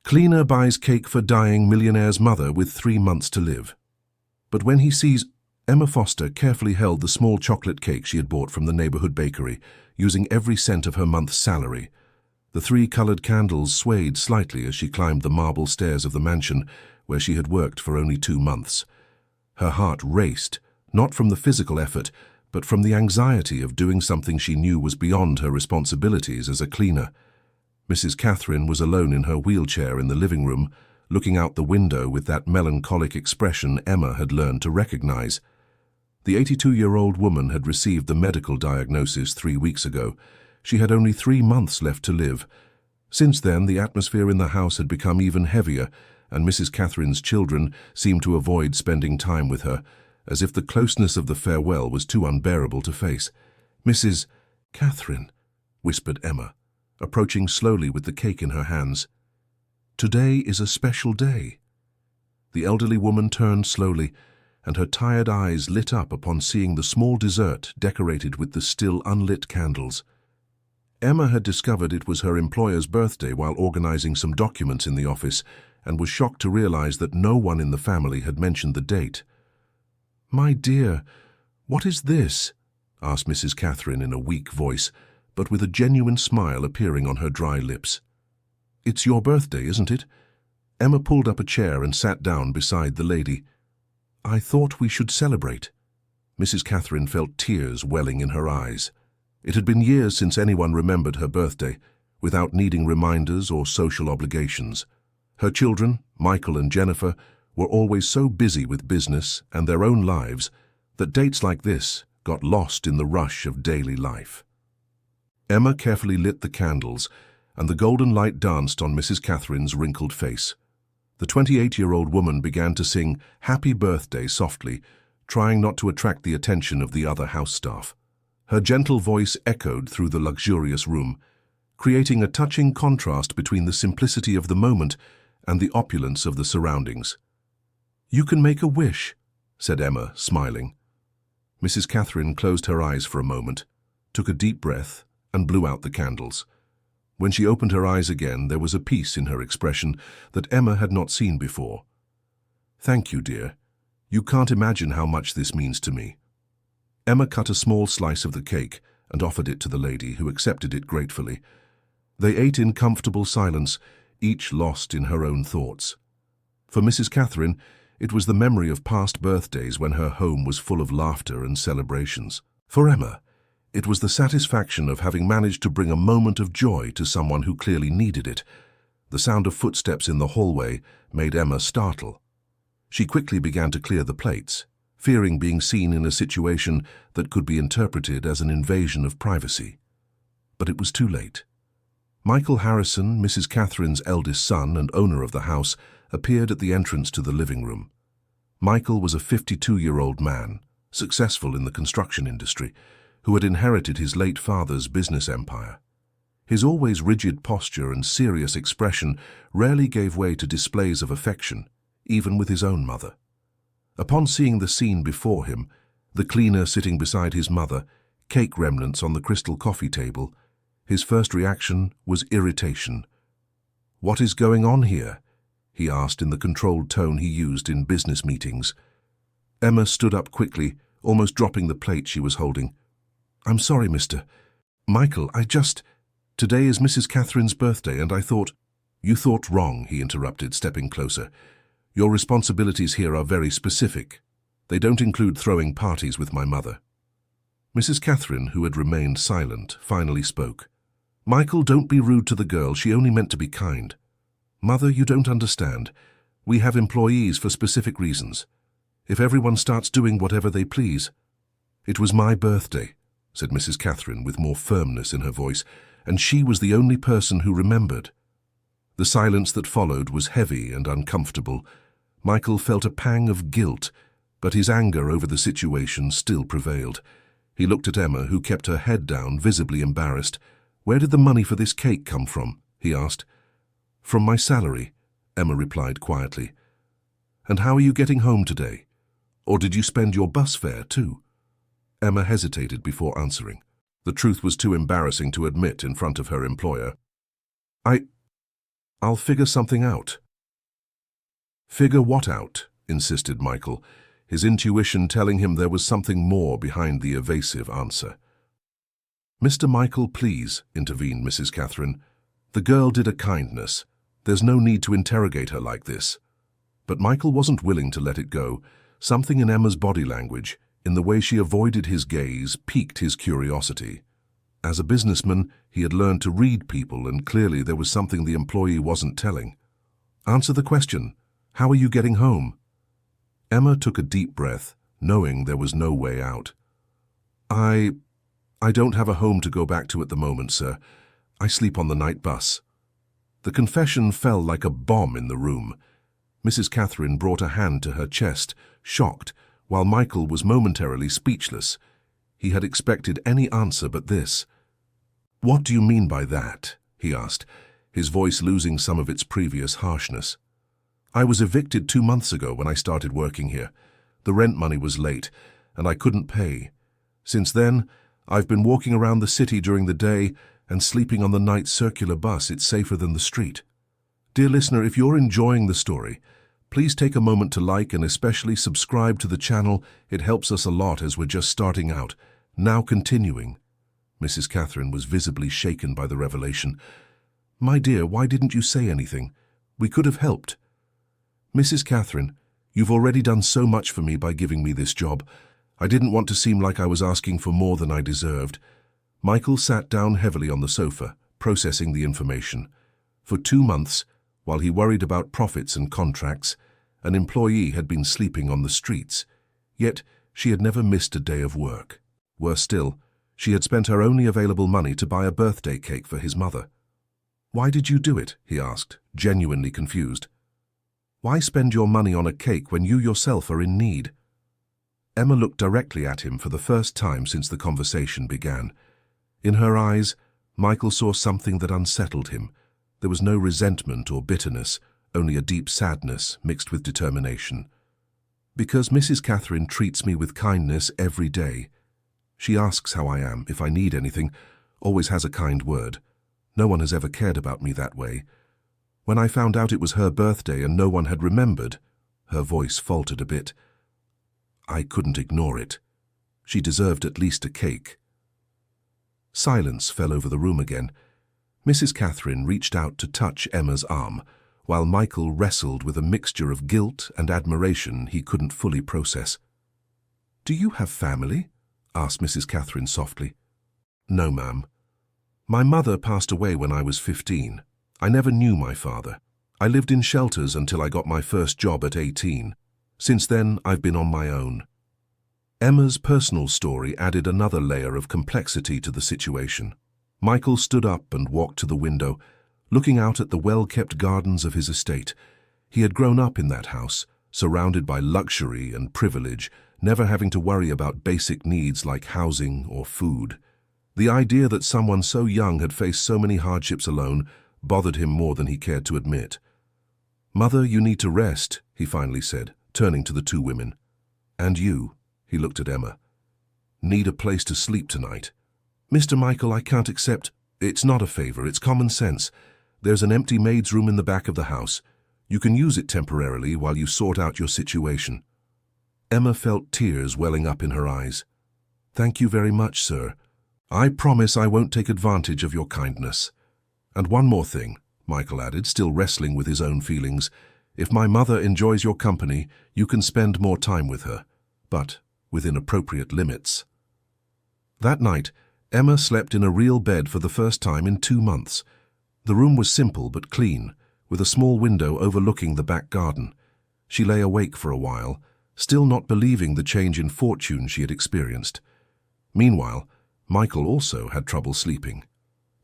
Cleaner buys cake for dying millionaire's mother with 3 months to live. But when he sees, Emma Foster carefully held the small chocolate cake she had bought from the neighborhood bakery, using every cent of her month's salary. The 3 colored candles swayed slightly as she climbed the marble stairs of the mansion where she had worked for only 2 months. Her heart raced, not from the physical effort, but from the anxiety of doing something she knew was beyond her responsibilities as a cleaner. Mrs. Catherine was alone in her wheelchair in the living room, looking out the window with that melancholic expression Emma had learned to recognize. The 82-year-old woman had received the medical diagnosis 3 weeks ago. She had only 3 months left to live. Since then, the atmosphere in the house had become even heavier, and Mrs. Catherine's children seemed to avoid spending time with her, as if the closeness of the farewell was too unbearable to face. "Mrs. Catherine," whispered Emma, approaching slowly with the cake in her hands. "Today is a special day." The elderly woman turned slowly, and her tired eyes lit up upon seeing the small dessert decorated with the still unlit candles. Emma had discovered it was her employer's birthday while organizing some documents in the office, and was shocked to realize that no one in the family had mentioned the date. "My dear, what is this?" asked Mrs. Catherine in a weak voice, but with a genuine smile appearing on her dry lips. "It's your birthday, isn't it?" Emma pulled up a chair and sat down beside the lady. "I thought we should celebrate." Mrs. Catherine felt tears welling in her eyes. It had been years since anyone remembered her birthday, without needing reminders or social obligations. Her children, Michael and Jennifer, were always so busy with business and their own lives that dates like this got lost in the rush of daily life. Emma carefully lit the candles, and the golden light danced on Mrs. Catherine's wrinkled face. The 28-year-old woman began to sing "Happy Birthday" softly, trying not to attract the attention of the other house staff. Her gentle voice echoed through the luxurious room, creating a touching contrast between the simplicity of the moment and the opulence of the surroundings. "You can make a wish," said Emma, smiling. Mrs. Catherine closed her eyes for a moment, took a deep breath, and blew out the candles. When she opened her eyes again, there was a peace in her expression that Emma had not seen before. "Thank you, dear. You can't imagine how much this means to me." Emma cut a small slice of the cake and offered it to the lady, who accepted it gratefully. They ate in comfortable silence, each lost in her own thoughts. For Mrs. Catherine, it was the memory of past birthdays when her home was full of laughter and celebrations. For Emma, it was the satisfaction of having managed to bring a moment of joy to someone who clearly needed it. The sound of footsteps in the hallway made Emma startle. She quickly began to clear the plates, fearing being seen in a situation that could be interpreted as an invasion of privacy. But it was too late. Michael Harrison, Mrs. Catherine's eldest son and owner of the house, appeared at the entrance to the living room. Michael was a 52-year-old man, successful in the construction industry, who had inherited his late father's business empire. His always rigid posture and serious expression rarely gave way to displays of affection, even with his own mother. Upon seeing the scene before him, the cleaner sitting beside his mother, cake remnants on the crystal coffee table, his first reaction was irritation. "What is going on here?" he asked in the controlled tone he used in business meetings. Emma stood up quickly, almost dropping the plate she was holding. "I'm sorry, Mr. Michael, Today is Mrs. Catherine's birthday, and I thought—" "You thought wrong," he interrupted, stepping closer. "Your responsibilities here are very specific. They don't include throwing parties with my mother." Mrs. Catherine, who had remained silent, finally spoke. "Michael, don't be rude to the girl. She only meant to be kind." "Mother, you don't understand. We have employees for specific reasons. If everyone starts doing whatever they please—" "It was my birthday," said Mrs. Catherine with more firmness in her voice, "and she was the only person who remembered." The silence that followed was heavy and uncomfortable. Michael felt a pang of guilt, but his anger over the situation still prevailed. He looked at Emma, who kept her head down, visibly embarrassed. "Where did the money for this cake come from?" he asked. "From my salary," Emma replied quietly. "And how are you getting home today? Or did you spend your bus fare too?" Emma hesitated before answering. The truth was too embarrassing to admit in front of her employer. I'll figure something out." "Figure what out?" insisted Michael, his intuition telling him there was something more behind the evasive answer. "Mr. Michael, please," intervened Mrs. Catherine. "The girl did a kindness. There's no need to interrogate her like this." But Michael wasn't willing to let it go. Something in Emma's body language, in the way she avoided his gaze, piqued his curiosity. As a businessman, he had learned to read people, and clearly there was something the employee wasn't telling. "Answer the question. How are you getting home?" Emma took a deep breath, knowing there was no way out. I don't have a home to go back to at the moment, sir. I sleep on the night bus." The confession fell like a bomb in the room. Mrs. Catherine brought a hand to her chest, shocked, while Michael was momentarily speechless. He had expected any answer but this. "What do you mean by that?" he asked, his voice losing some of its previous harshness. "I was evicted 2 months ago when I started working here. The rent money was late, and I couldn't pay. Since then, I've been walking around the city during the day and sleeping on the night circular bus. It's safer than the street." Dear listener, if you're enjoying the story, please take a moment to like and especially subscribe to the channel. It helps us a lot as we're just starting out. Now continuing. Mrs. Catherine was visibly shaken by the revelation. "My dear, why didn't you say anything? We could have helped." "Mrs. Catherine, you've already done so much for me by giving me this job. I didn't want to seem like I was asking for more than I deserved." Michael sat down heavily on the sofa, processing the information. For 2 months, while he worried about profits and contracts, an employee had been sleeping on the streets. Yet she had never missed a day of work. Worse still, she had spent her only available money to buy a birthday cake for his mother. "Why did you do it?" he asked, genuinely confused. "Why spend your money on a cake when you yourself are in need?" Emma looked directly at him for the first time since the conversation began. In her eyes, Michael saw something that unsettled him. There was no resentment or bitterness, only a deep sadness mixed with determination. "Because Mrs. Catherine treats me with kindness every day. She asks how I am, if I need anything, always has a kind word. No one has ever cared about me that way. When I found out it was her birthday and no one had remembered," her voice faltered a bit, "I couldn't ignore it. She deserved at least a cake." Silence fell over the room again. Mrs. Catherine reached out to touch Emma's arm, while Michael wrestled with a mixture of guilt and admiration he couldn't fully process. "Do you have family?" asked Mrs. Catherine softly. "No, ma'am. My mother passed away when I was 15. I never knew my father. I lived in shelters until I got my first job at 18. Since then, I've been on my own." Emma's personal story added another layer of complexity to the situation. Michael stood up and walked to the window, looking out at the well-kept gardens of his estate. He had grown up in that house, surrounded by luxury and privilege, never having to worry about basic needs like housing or food. The idea that someone so young had faced so many hardships alone bothered him more than he cared to admit. "Mother, you need to rest," he finally said, turning to the 2 women. "And you," he looked at Emma, "need a place to sleep tonight." "Mr. Michael, I can't accept—" "It's not a favor, it's common sense. There's an empty maid's room in the back of the house. You can use it temporarily while you sort out your situation." Emma felt tears welling up in her eyes. "Thank you very much, sir. I promise I won't take advantage of your kindness. And one more thing," Michael added, still wrestling with his own feelings. "If my mother enjoys your company, you can spend more time with her, but within appropriate limits." That night, Emma slept in a real bed for the first time in 2 months. The room was simple but clean, with a small window overlooking the back garden. She lay awake for a while, still not believing the change in fortune she had experienced. Meanwhile, Michael also had trouble sleeping.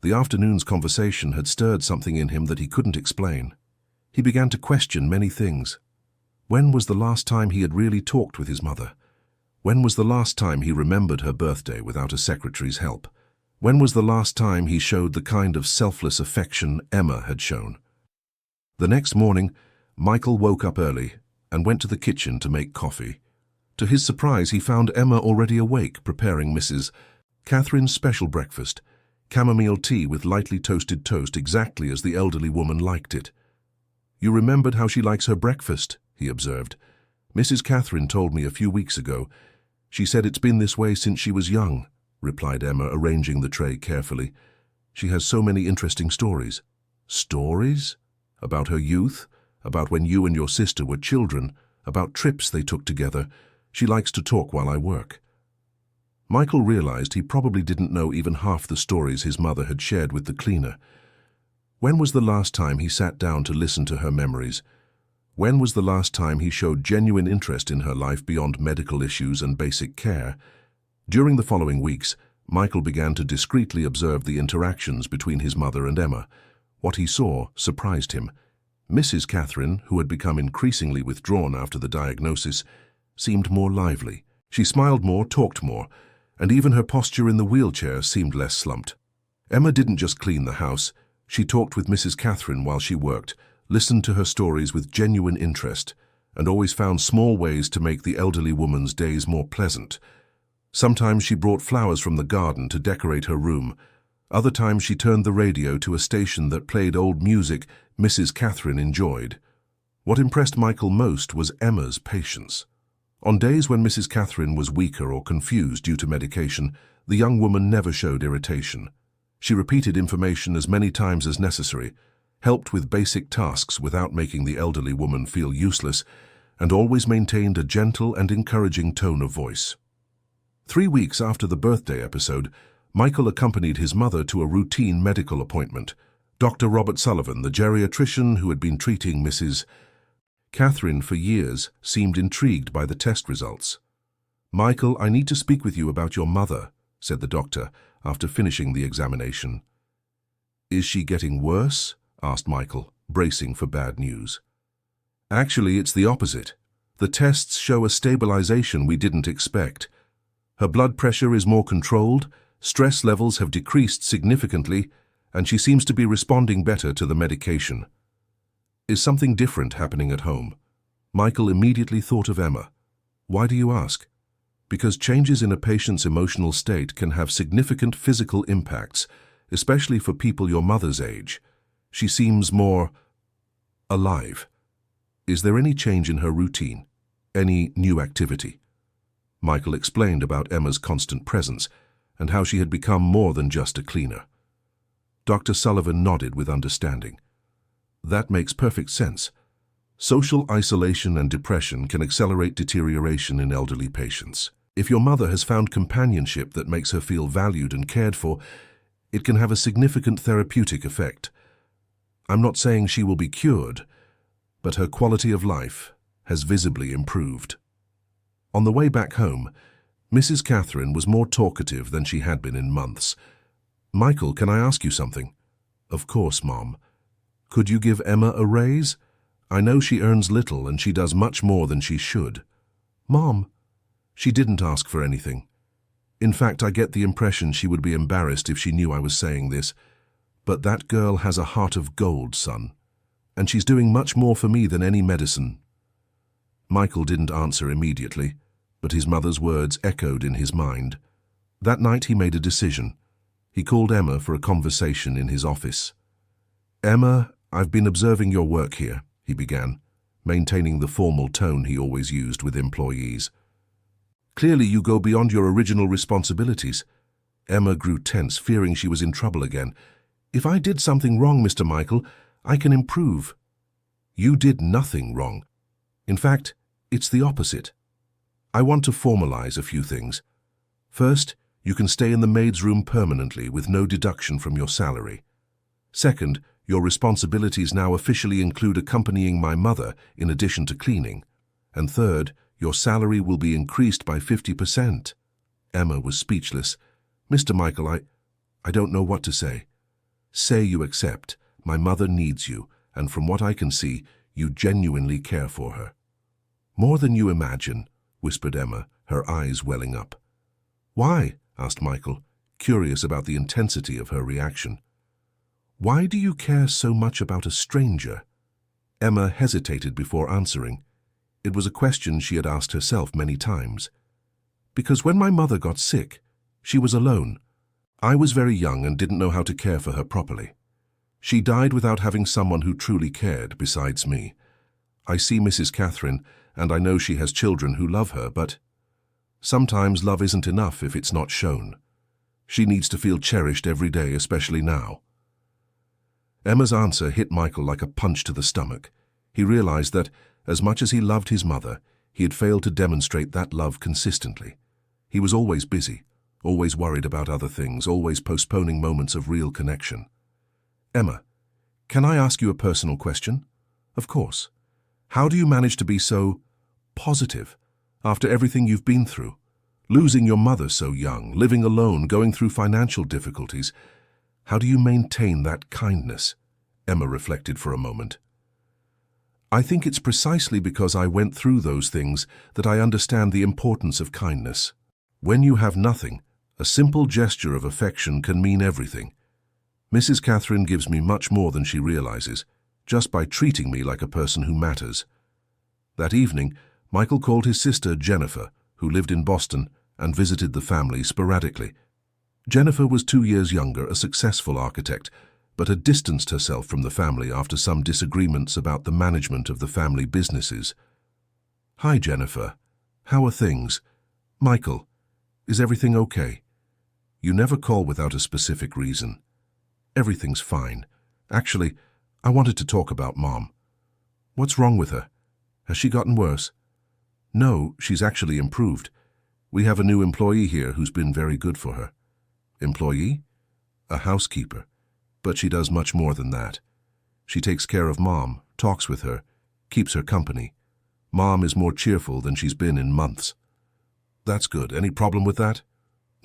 The afternoon's conversation had stirred something in him that he couldn't explain. He began to question many things. When was the last time he had really talked with his mother? When was the last time he remembered her birthday without a secretary's help? When was the last time he showed the kind of selfless affection Emma had shown? The next morning, Michael woke up early and went to the kitchen to make coffee. To his surprise, he found Emma already awake, preparing Mrs. Catherine's special breakfast, chamomile tea with lightly toasted toast, exactly as the elderly woman liked it. "You remembered how she likes her breakfast," he observed. "Mrs. Catherine told me a few weeks ago. She said it's been this way since she was young," replied Emma, arranging the tray carefully. "She has so many interesting stories." "Stories? About her youth? About when you and your sister were children? About trips they took together? She likes to talk while I work." Michael realized he probably didn't know even half the stories his mother had shared with the cleaner. When was the last time he sat down to listen to her memories? When was the last time he showed genuine interest in her life beyond medical issues and basic care? During the following weeks, Michael began to discreetly observe the interactions between his mother and Emma. What he saw surprised him. Mrs. Catherine, who had become increasingly withdrawn after the diagnosis, seemed more lively. She smiled more, talked more, and even her posture in the wheelchair seemed less slumped. Emma didn't just clean the house. She talked with Mrs. Catherine while she worked, listened to her stories with genuine interest, and always found small ways to make the elderly woman's days more pleasant. Sometimes she brought flowers from the garden to decorate her room. Other times she turned the radio to a station that played old music Mrs. Catherine enjoyed. What impressed Michael most was Emma's patience. On days when Mrs. Catherine was weaker or confused due to medication, the young woman never showed irritation. She repeated information as many times as necessary, helped with basic tasks without making the elderly woman feel useless, and always maintained a gentle and encouraging tone of voice. 3 weeks after the birthday episode, Michael accompanied his mother to a routine medical appointment. Dr. Robert Sullivan, the geriatrician who had been treating Mrs. Catherine for years, seemed intrigued by the test results. "Michael, I need to speak with you about your mother," said the doctor after finishing the examination. "Is she getting worse?" asked Michael, bracing for bad news. "Actually, it's the opposite. The tests show a stabilization we didn't expect. Her blood pressure is more controlled, stress levels have decreased significantly, and she seems to be responding better to the medication." "Is something different happening at home?" Michael immediately thought of Emma. "Why do you ask?" "Because changes in a patient's emotional state can have significant physical impacts, especially for people your mother's age. She seems more alive." "Is there any change in her routine? Any new activity?" Michael explained about Emma's constant presence and how she had become more than just a cleaner. Dr. Sullivan nodded with understanding. "That makes perfect sense. Social isolation and depression can accelerate deterioration in elderly patients. If your mother has found companionship that makes her feel valued and cared for, it can have a significant therapeutic effect. I'm not saying she will be cured, but her quality of life has visibly improved." On the way back home, Mrs. Catherine was more talkative than she had been in months. "Michael, can I ask you something?" "Of course, Mom." "Could you give Emma a raise? I know she earns little and she does much more than she should." "Mom." "She didn't ask for anything. In fact, I get the impression she would be embarrassed if she knew I was saying this. But that girl has a heart of gold, son. And she's doing much more for me than any medicine." Michael didn't answer immediately, but his mother's words echoed in his mind. That night he made a decision. He called Emma for a conversation in his office. "Emma, I've been observing your work here," he began, maintaining the formal tone he always used with employees. "Clearly you go beyond your original responsibilities." Emma grew tense, fearing she was in trouble again. "If I did something wrong, Mr. Michael, I can improve." "You did nothing wrong. In fact, it's the opposite. I want to formalize a few things. First, you can stay in the maid's room permanently with no deduction from your salary. Second, your responsibilities now officially include accompanying my mother in addition to cleaning. And third, your salary will be increased by 50%. Emma was speechless. "Mr. Michael, I don't know what to say." "Say you accept. My mother needs you, and from what I can see, you genuinely care for her." "More than you imagine," whispered Emma, her eyes welling up. "Why?" asked Michael, curious about the intensity of her reaction. "Why do you care so much about a stranger?" Emma hesitated before answering. It was a question she had asked herself many times. "Because when my mother got sick, she was alone. I was very young and didn't know how to care for her properly. She died without having someone who truly cared besides me. I see Mrs. Catherine, and I know she has children who love her, but sometimes love isn't enough if it's not shown. She needs to feel cherished every day, especially now. Emma's answer hit Michael like a punch to the stomach. He realized that, as much as he loved his mother, he had failed to demonstrate that love consistently. He was always busy, always worried about other things, always postponing moments of real connection. Emma, can I ask you a personal question? Of course. How do you manage to be so positive after everything you've been through? Losing your mother so young, living alone, going through financial difficulties. How do you maintain that kindness? Emma reflected for a moment. I think it's precisely because I went through those things that I understand the importance of kindness. When you have nothing, a simple gesture of affection can mean everything. Mrs. Catherine gives me much more than she realizes, just by treating me like a person who matters. That evening, Michael called his sister Jennifer, who lived in Boston, and visited the family sporadically. Jennifer was 2 years younger, a successful architect, but had distanced herself from the family after some disagreements about the management of the family businesses. Hi, Jennifer. How are things? Michael, is everything okay? You never call without a specific reason. Everything's fine. Actually, I wanted to talk about Mom. What's wrong with her? Has she gotten worse? No, she's actually improved. We have a new employee here who's been very good for her. Employee? A housekeeper. But she does much more than that. She takes care of Mom, talks with her, keeps her company. Mom is more cheerful than she's been in months. That's good. Any problem with that?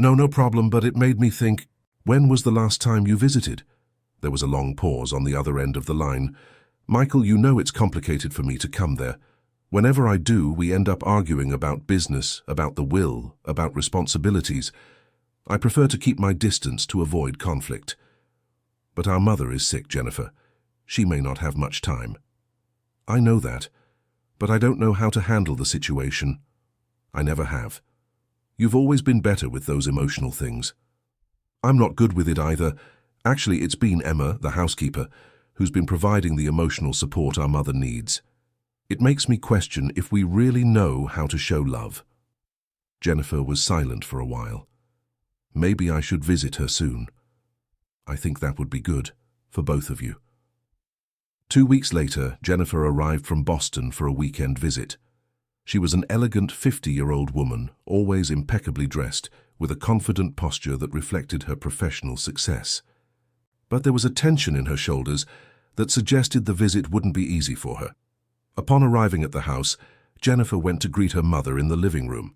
No problem, but it made me think, when was the last time you visited? There was a long pause on the other end of the line. Michael, you know it's complicated for me to come there. Whenever I do, we end up arguing about business, about the will, about responsibilities. I prefer to keep my distance to avoid conflict. But our mother is sick, Jennifer. She may not have much time. I know that, but I don't know how to handle the situation. I never have. You've always been better with those emotional things. I'm not good with it either. Actually, it's been Emma, the housekeeper, who's been providing the emotional support our mother needs. It makes me question if we really know how to show love. Jennifer was silent for a while. Maybe I should visit her soon. I think that would be good for both of you. 2 weeks later, Jennifer arrived from Boston for a weekend visit. She was an elegant 50-year-old woman, always impeccably dressed, with a confident posture that reflected her professional success. But there was a tension in her shoulders that suggested the visit wouldn't be easy for her. Upon arriving at the house, Jennifer went to greet her mother in the living room.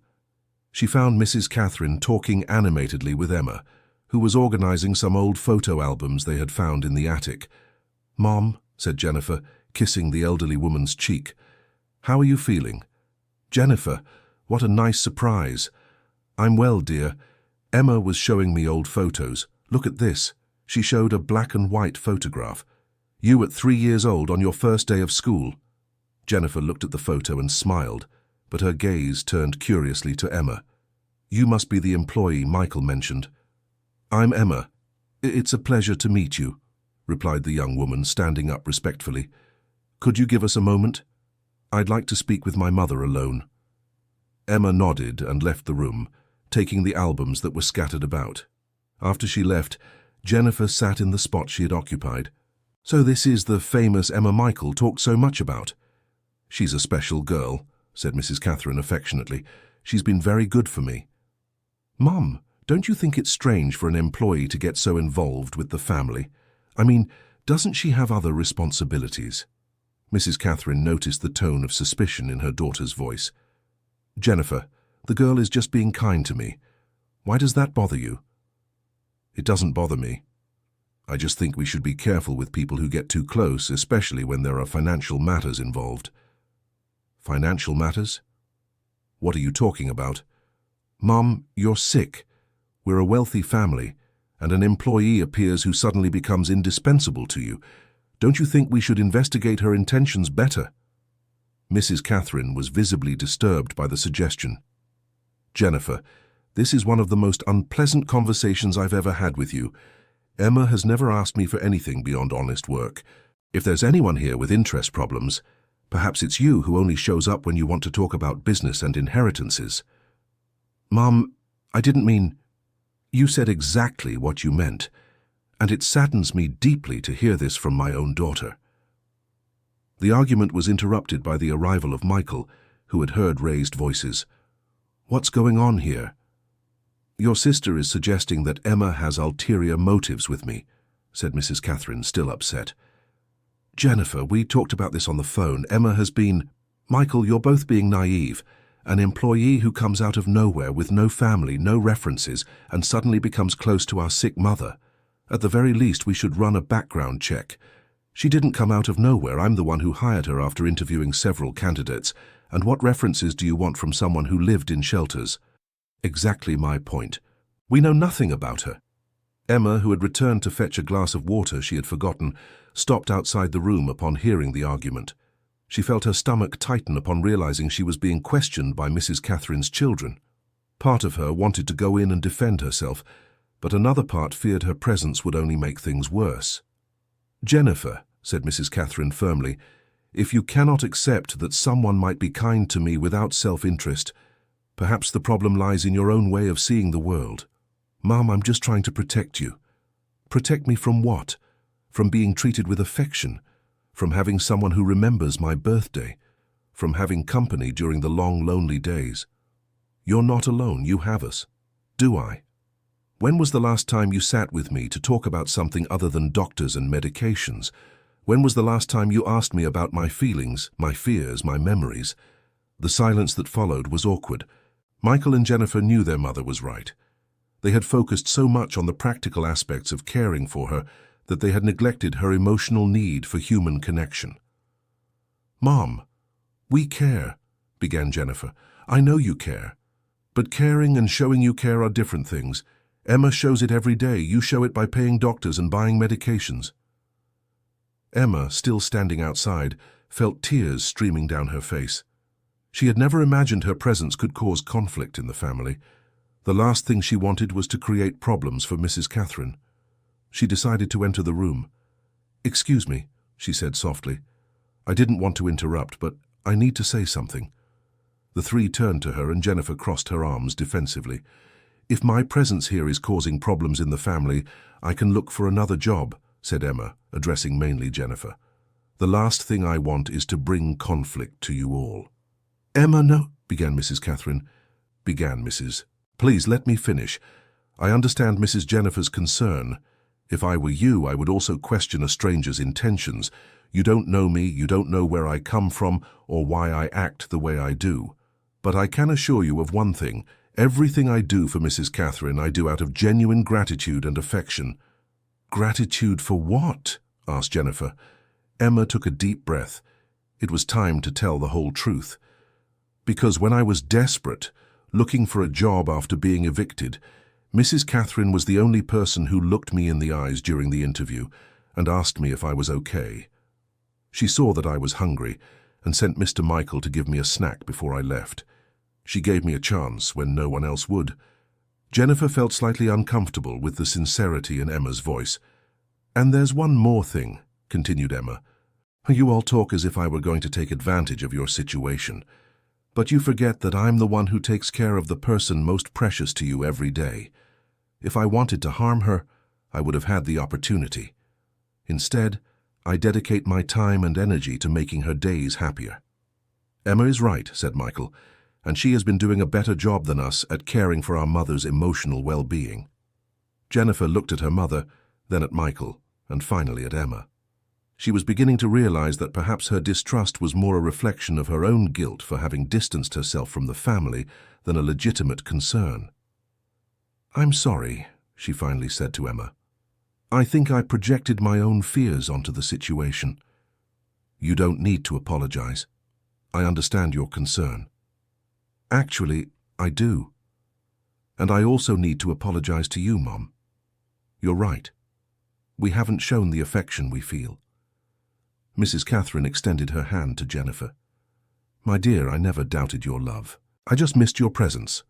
She found Mrs. Catherine talking animatedly with Emma, who was organizing some old photo albums they had found in the attic. "Mom," said Jennifer, kissing the elderly woman's cheek. "How are you feeling?" "Jennifer, what a nice surprise." "I'm well, dear. Emma was showing me old photos. Look at this." She showed a black and white photograph. "You at 3 years old on your first day of school." Jennifer looked at the photo and smiled, but her gaze turned curiously to Emma. "You must be the employee Michael mentioned." "I'm Emma. It's a pleasure to meet you," replied the young woman, standing up respectfully. "Could you give us a moment? I'd like to speak with my mother alone." Emma nodded and left the room, taking the albums that were scattered about. After she left, Jennifer sat in the spot she had occupied. "So this is the famous Emma Michael talked so much about?" "She's a special girl," said Mrs. Catherine affectionately. "She's been very good for me." "Mum, don't you think it's strange for an employee to get so involved with the family? I mean, doesn't she have other responsibilities?" Mrs. Catherine noticed the tone of suspicion in her daughter's voice. "Jennifer, the girl is just being kind to me. Why does that bother you?" "It doesn't bother me. I just think we should be careful with people who get too close, especially when there are financial matters involved." "Financial matters? What are you talking about?" "Mom, you're sick. We're a wealthy family, and an employee appears who suddenly becomes indispensable to you. Don't you think we should investigate her intentions better?" Mrs. Catherine was visibly disturbed by the suggestion. "Jennifer, This is one of the most unpleasant conversations I've ever had with you. Emma has never asked me for anything beyond honest work. If there's anyone here with interest problems, perhaps it's you who only shows up when you want to talk about business and inheritances. Mom, I didn't mean... You said exactly what you meant, and it saddens me deeply to hear this from my own daughter. The argument was interrupted by the arrival of Michael, who had heard raised voices. What's going on here? Your sister is suggesting that Emma has ulterior motives with me, said Mrs. Catherine, still upset. Jennifer, we talked about this on the phone. Emma has been... Michael, you're both being naive. An employee who comes out of nowhere with no family, no references, and suddenly becomes close to our sick mother. At the very least, we should run a background check. She didn't come out of nowhere. I'm the one who hired her after interviewing several candidates. And what references do you want from someone who lived in shelters? Exactly my point. We know nothing about her. Emma, who had returned to fetch a glass of water she had forgotten, stopped outside the room upon hearing the argument. She felt her stomach tighten upon realizing she was being questioned by Mrs. Catherine's children. Part of her wanted to go in and defend herself, but another part feared her presence would only make things worse. Jennifer, said Mrs. Catherine firmly, if you cannot accept that someone might be kind to me without self-interest, perhaps the problem lies in your own way of seeing the world. Mom, I'm just trying to protect you. Protect me from what? From being treated with affection? From having someone who remembers my birthday? From having company during the long, lonely days? You're not alone, you have us. Do I? When was the last time you sat with me to talk about something other than doctors and medications? When was the last time you asked me about my feelings, my fears, my memories? The silence that followed was awkward. Michael and Jennifer knew their mother was right. They had focused so much on the practical aspects of caring for her that they had neglected her emotional need for human connection. Mom, we care, began Jennifer. I know you care. But caring and showing you care are different things. Emma shows it every day. You show it by paying doctors and buying medications. Emma, still standing outside, felt tears streaming down her face. She had never imagined her presence could cause conflict in the family. The last thing she wanted was to create problems for Mrs. Catherine. She decided to enter the room. Excuse me, she said softly. I didn't want to interrupt, but I need to say something. The three turned to her and Jennifer crossed her arms defensively. If my presence here is causing problems in the family, I can look for another job, said Emma, addressing mainly Jennifer. The last thing I want is to bring conflict to you all. Emma, no, began Mrs. Catherine. Began Mrs. Please let me finish. I understand Mrs. Jennifer's concern. If I were you, I would also question a stranger's intentions. You don't know me, you don't know where I come from, or why I act the way I do. But I can assure you of one thing. Everything I do for Mrs. Catherine, I do out of genuine gratitude and affection. Gratitude for what? Asked Jennifer. Emma took a deep breath. It was time to tell the whole truth. Because when I was desperate, looking for a job after being evicted, Mrs. Catherine was the only person who looked me in the eyes during the interview and asked me if I was okay. She saw that I was hungry and sent Mr. Michael to give me a snack before I left. She gave me a chance when no one else would. Jennifer felt slightly uncomfortable with the sincerity in Emma's voice. And there's one more thing, continued Emma. You all talk as if I were going to take advantage of your situation. But you forget that I'm the one who takes care of the person most precious to you every day. If I wanted to harm her, I would have had the opportunity. Instead, I dedicate my time and energy to making her days happier. Emma is right, said Michael, and she has been doing a better job than us at caring for our mother's emotional well-being. Jennifer looked at her mother, then at Michael, and finally at Emma. She was beginning to realize that perhaps her distrust was more a reflection of her own guilt for having distanced herself from the family than a legitimate concern. I'm sorry, she finally said to Emma. I think I projected my own fears onto the situation. You don't need to apologize. I understand your concern. Actually, I do. And I also need to apologize to you, Mom. You're right. We haven't shown the affection we feel. Mrs. Catherine extended her hand to Jennifer. My dear, I never doubted your love. I just missed your presence.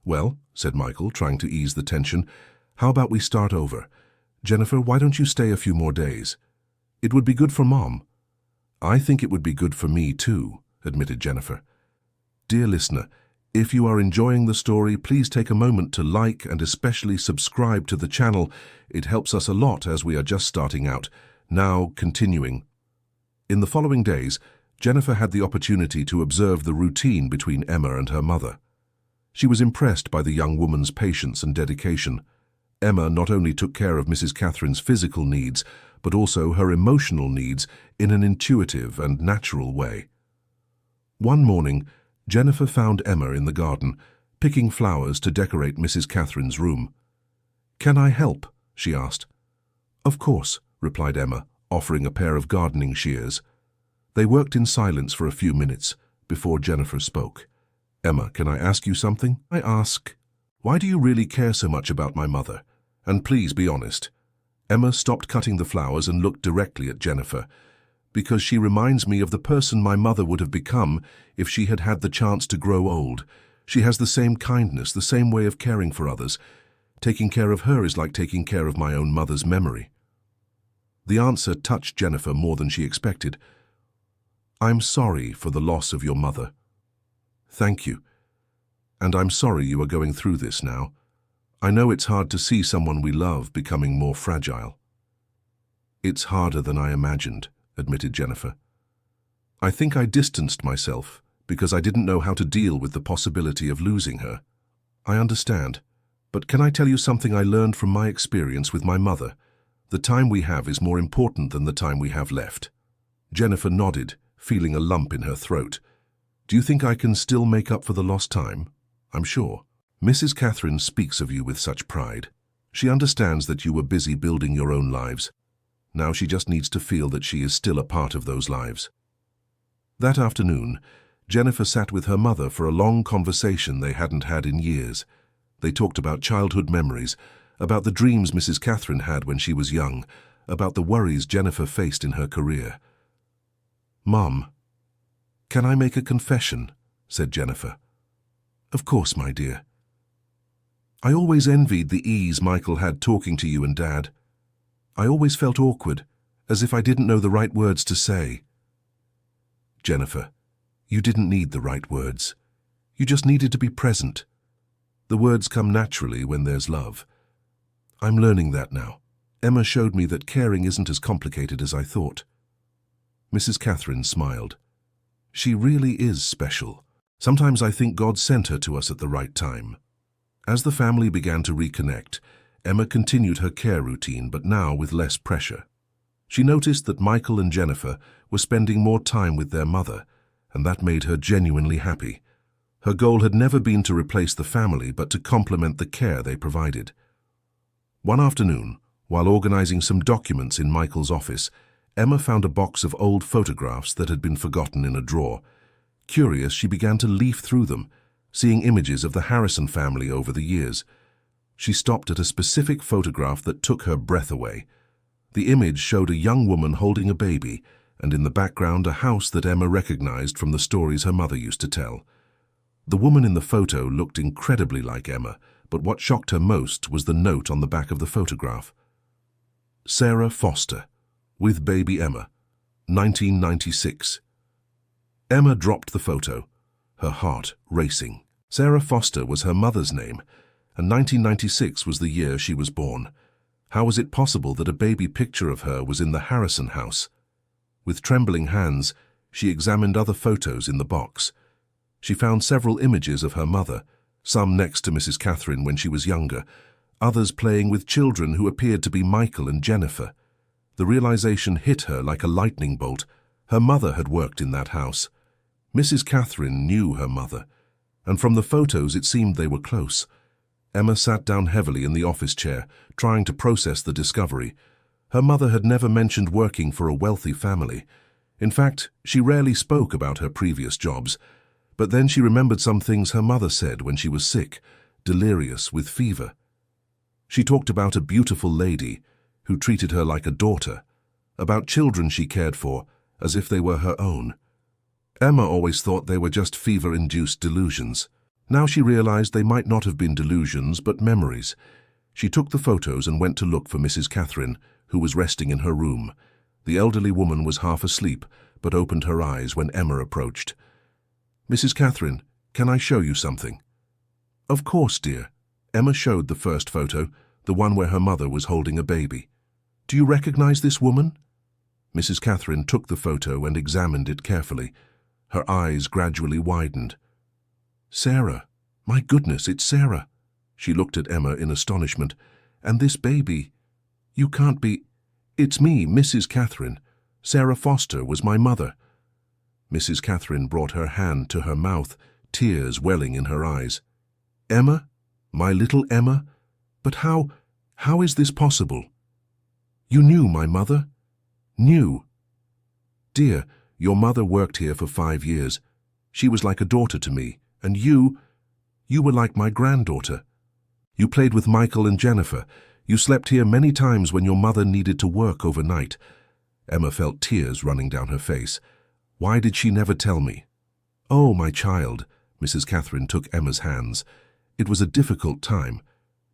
Well, said Michael, trying to ease the tension, how about we start over? Jennifer, why don't you stay a few more days? It would be good for Mom. I think it would be good for me too, admitted Jennifer. Dear listener, if you are enjoying the story, please take a moment to like and especially subscribe to the channel. It helps us a lot as we are just starting out. Now, continuing. In the following days, Jennifer had the opportunity to observe the routine between Emma and her mother. She was impressed by the young woman's patience and dedication. Emma not only took care of Mrs. Catherine's physical needs, but also her emotional needs in an intuitive and natural way. One morning, Jennifer found Emma in the garden, picking flowers to decorate Mrs. Catherine's room. "Can I help?" she asked. "Of course," replied Emma, offering a pair of gardening shears. They worked in silence for a few minutes before Jennifer spoke. "Emma, can I ask you something?" "I ask. Why do you really care so much about my mother? And please be honest." Emma stopped cutting the flowers and looked directly at Jennifer. "Because she reminds me of the person my mother would have become if she had had the chance to grow old. She has the same kindness, the same way of caring for others. Taking care of her is like taking care of my own mother's memory." The answer touched Jennifer more than she expected. "I'm sorry for the loss of your mother." "Thank you. And I'm sorry you are going through this now. I know it's hard to see someone we love becoming more fragile." "It's harder than I imagined," admitted Jennifer. "I think I distanced myself because I didn't know how to deal with the possibility of losing her." "I understand. But can I tell you something I learned from my experience with my mother? The time we have is more important than the time we have left." Jennifer nodded, feeling a lump in her throat. "Do you think I can still make up for the lost time?" "I'm sure. Mrs. Catherine speaks of you with such pride. She understands that you were busy building your own lives. Now she just needs to feel that she is still a part of those lives." That afternoon, Jennifer sat with her mother for a long conversation they hadn't had in years. They talked about childhood memories, about the dreams Mrs. Catherine had when she was young, about the worries Jennifer faced in her career. "Mom, can I make a confession?" said Jennifer. "Of course, my dear." "I always envied the ease Michael had talking to you and Dad. I always felt awkward, as if I didn't know the right words to say." "Jennifer, you didn't need the right words. You just needed to be present. The words come naturally when there's love. I'm learning that now. Emma showed me that caring isn't as complicated as I thought." Mrs. Catherine smiled. "She really is special. Sometimes I think God sent her to us at the right time." As the family began to reconnect, Emma continued her care routine, but now with less pressure. She noticed that Michael and Jennifer were spending more time with their mother, and that made her genuinely happy. Her goal had never been to replace the family, but to complement the care they provided. One afternoon, while organizing some documents in Michael's office, Emma found a box of old photographs that had been forgotten in a drawer. Curious, she began to leaf through them, seeing images of the Harrison family over the years. She stopped at a specific photograph that took her breath away. The image showed a young woman holding a baby, and in the background a house that Emma recognized from the stories her mother used to tell. The woman in the photo looked incredibly like Emma, but what shocked her most was the note on the back of the photograph. "Sarah Foster, with baby Emma, 1996. Emma dropped the photo, her heart racing. Sarah Foster was her mother's name, and 1996 was the year she was born. How was it possible that a baby picture of her was in the Harrison house? With trembling hands, she examined other photos in the box. She found several images of her mother, some next to Mrs. Catherine when she was younger, others playing with children who appeared to be Michael and Jennifer. The realization hit her like a lightning bolt. Her mother had worked in that house. Mrs. Catherine knew her mother, and from the photos it seemed they were close. Emma sat down heavily in the office chair, trying to process the discovery. Her mother had never mentioned working for a wealthy family. In fact, she rarely spoke about her previous jobs. But then she remembered some things her mother said when she was sick, delirious with fever. She talked about a beautiful lady who treated her like a daughter, about children she cared for as if they were her own. Emma always thought they were just fever-induced delusions. Now she realized they might not have been delusions, but memories. She took the photos and went to look for Mrs. Catherine, who was resting in her room. The elderly woman was half asleep, but opened her eyes when Emma approached. "Mrs. Catherine, can I show you something?" "Of course, dear." Emma showed the first photo, the one where her mother was holding a baby. "Do you recognize this woman?" Mrs. Catherine took the photo and examined it carefully. Her eyes gradually widened. "Sarah! My goodness, it's Sarah!" She looked at Emma in astonishment. "And this baby? You can't be—" "It's me, Mrs. Catherine. Sarah Foster was my mother." Mrs. Catherine brought her hand to her mouth, tears welling in her eyes. "Emma? My little Emma? But how is this possible? You knew my mother? Knew? Dear, your mother worked here for 5 years. She was like a daughter to me, and you were like my granddaughter. You played with Michael and Jennifer. You slept here many times when your mother needed to work overnight." Emma felt tears running down her face. Why did she never tell me? "Oh, my child," Mrs. Catherine took Emma's hands. "It was a difficult time.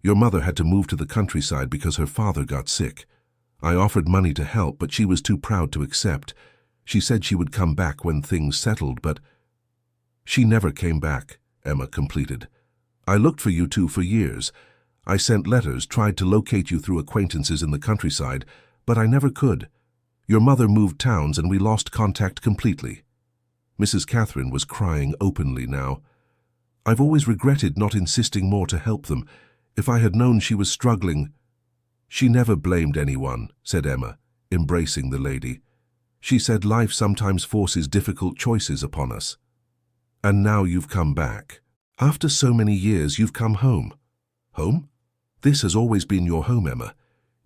Your mother had to move to the countryside because her father got sick. I offered money to help, but she was too proud to accept. She said she would come back when things settled, but—" "She never came back," Emma completed. "I looked for you two for years. I sent letters, tried to locate you through acquaintances in the countryside, but I never could. Your mother moved towns and we lost contact completely." Mrs. Catherine was crying openly now. "I've always regretted not insisting more to help them. If I had known she was struggling—" "She never blamed anyone," said Emma, embracing the lady. "She said life sometimes forces difficult choices upon us. And now you've come back. After so many years, you've come home." "Home? This has always been your home, Emma.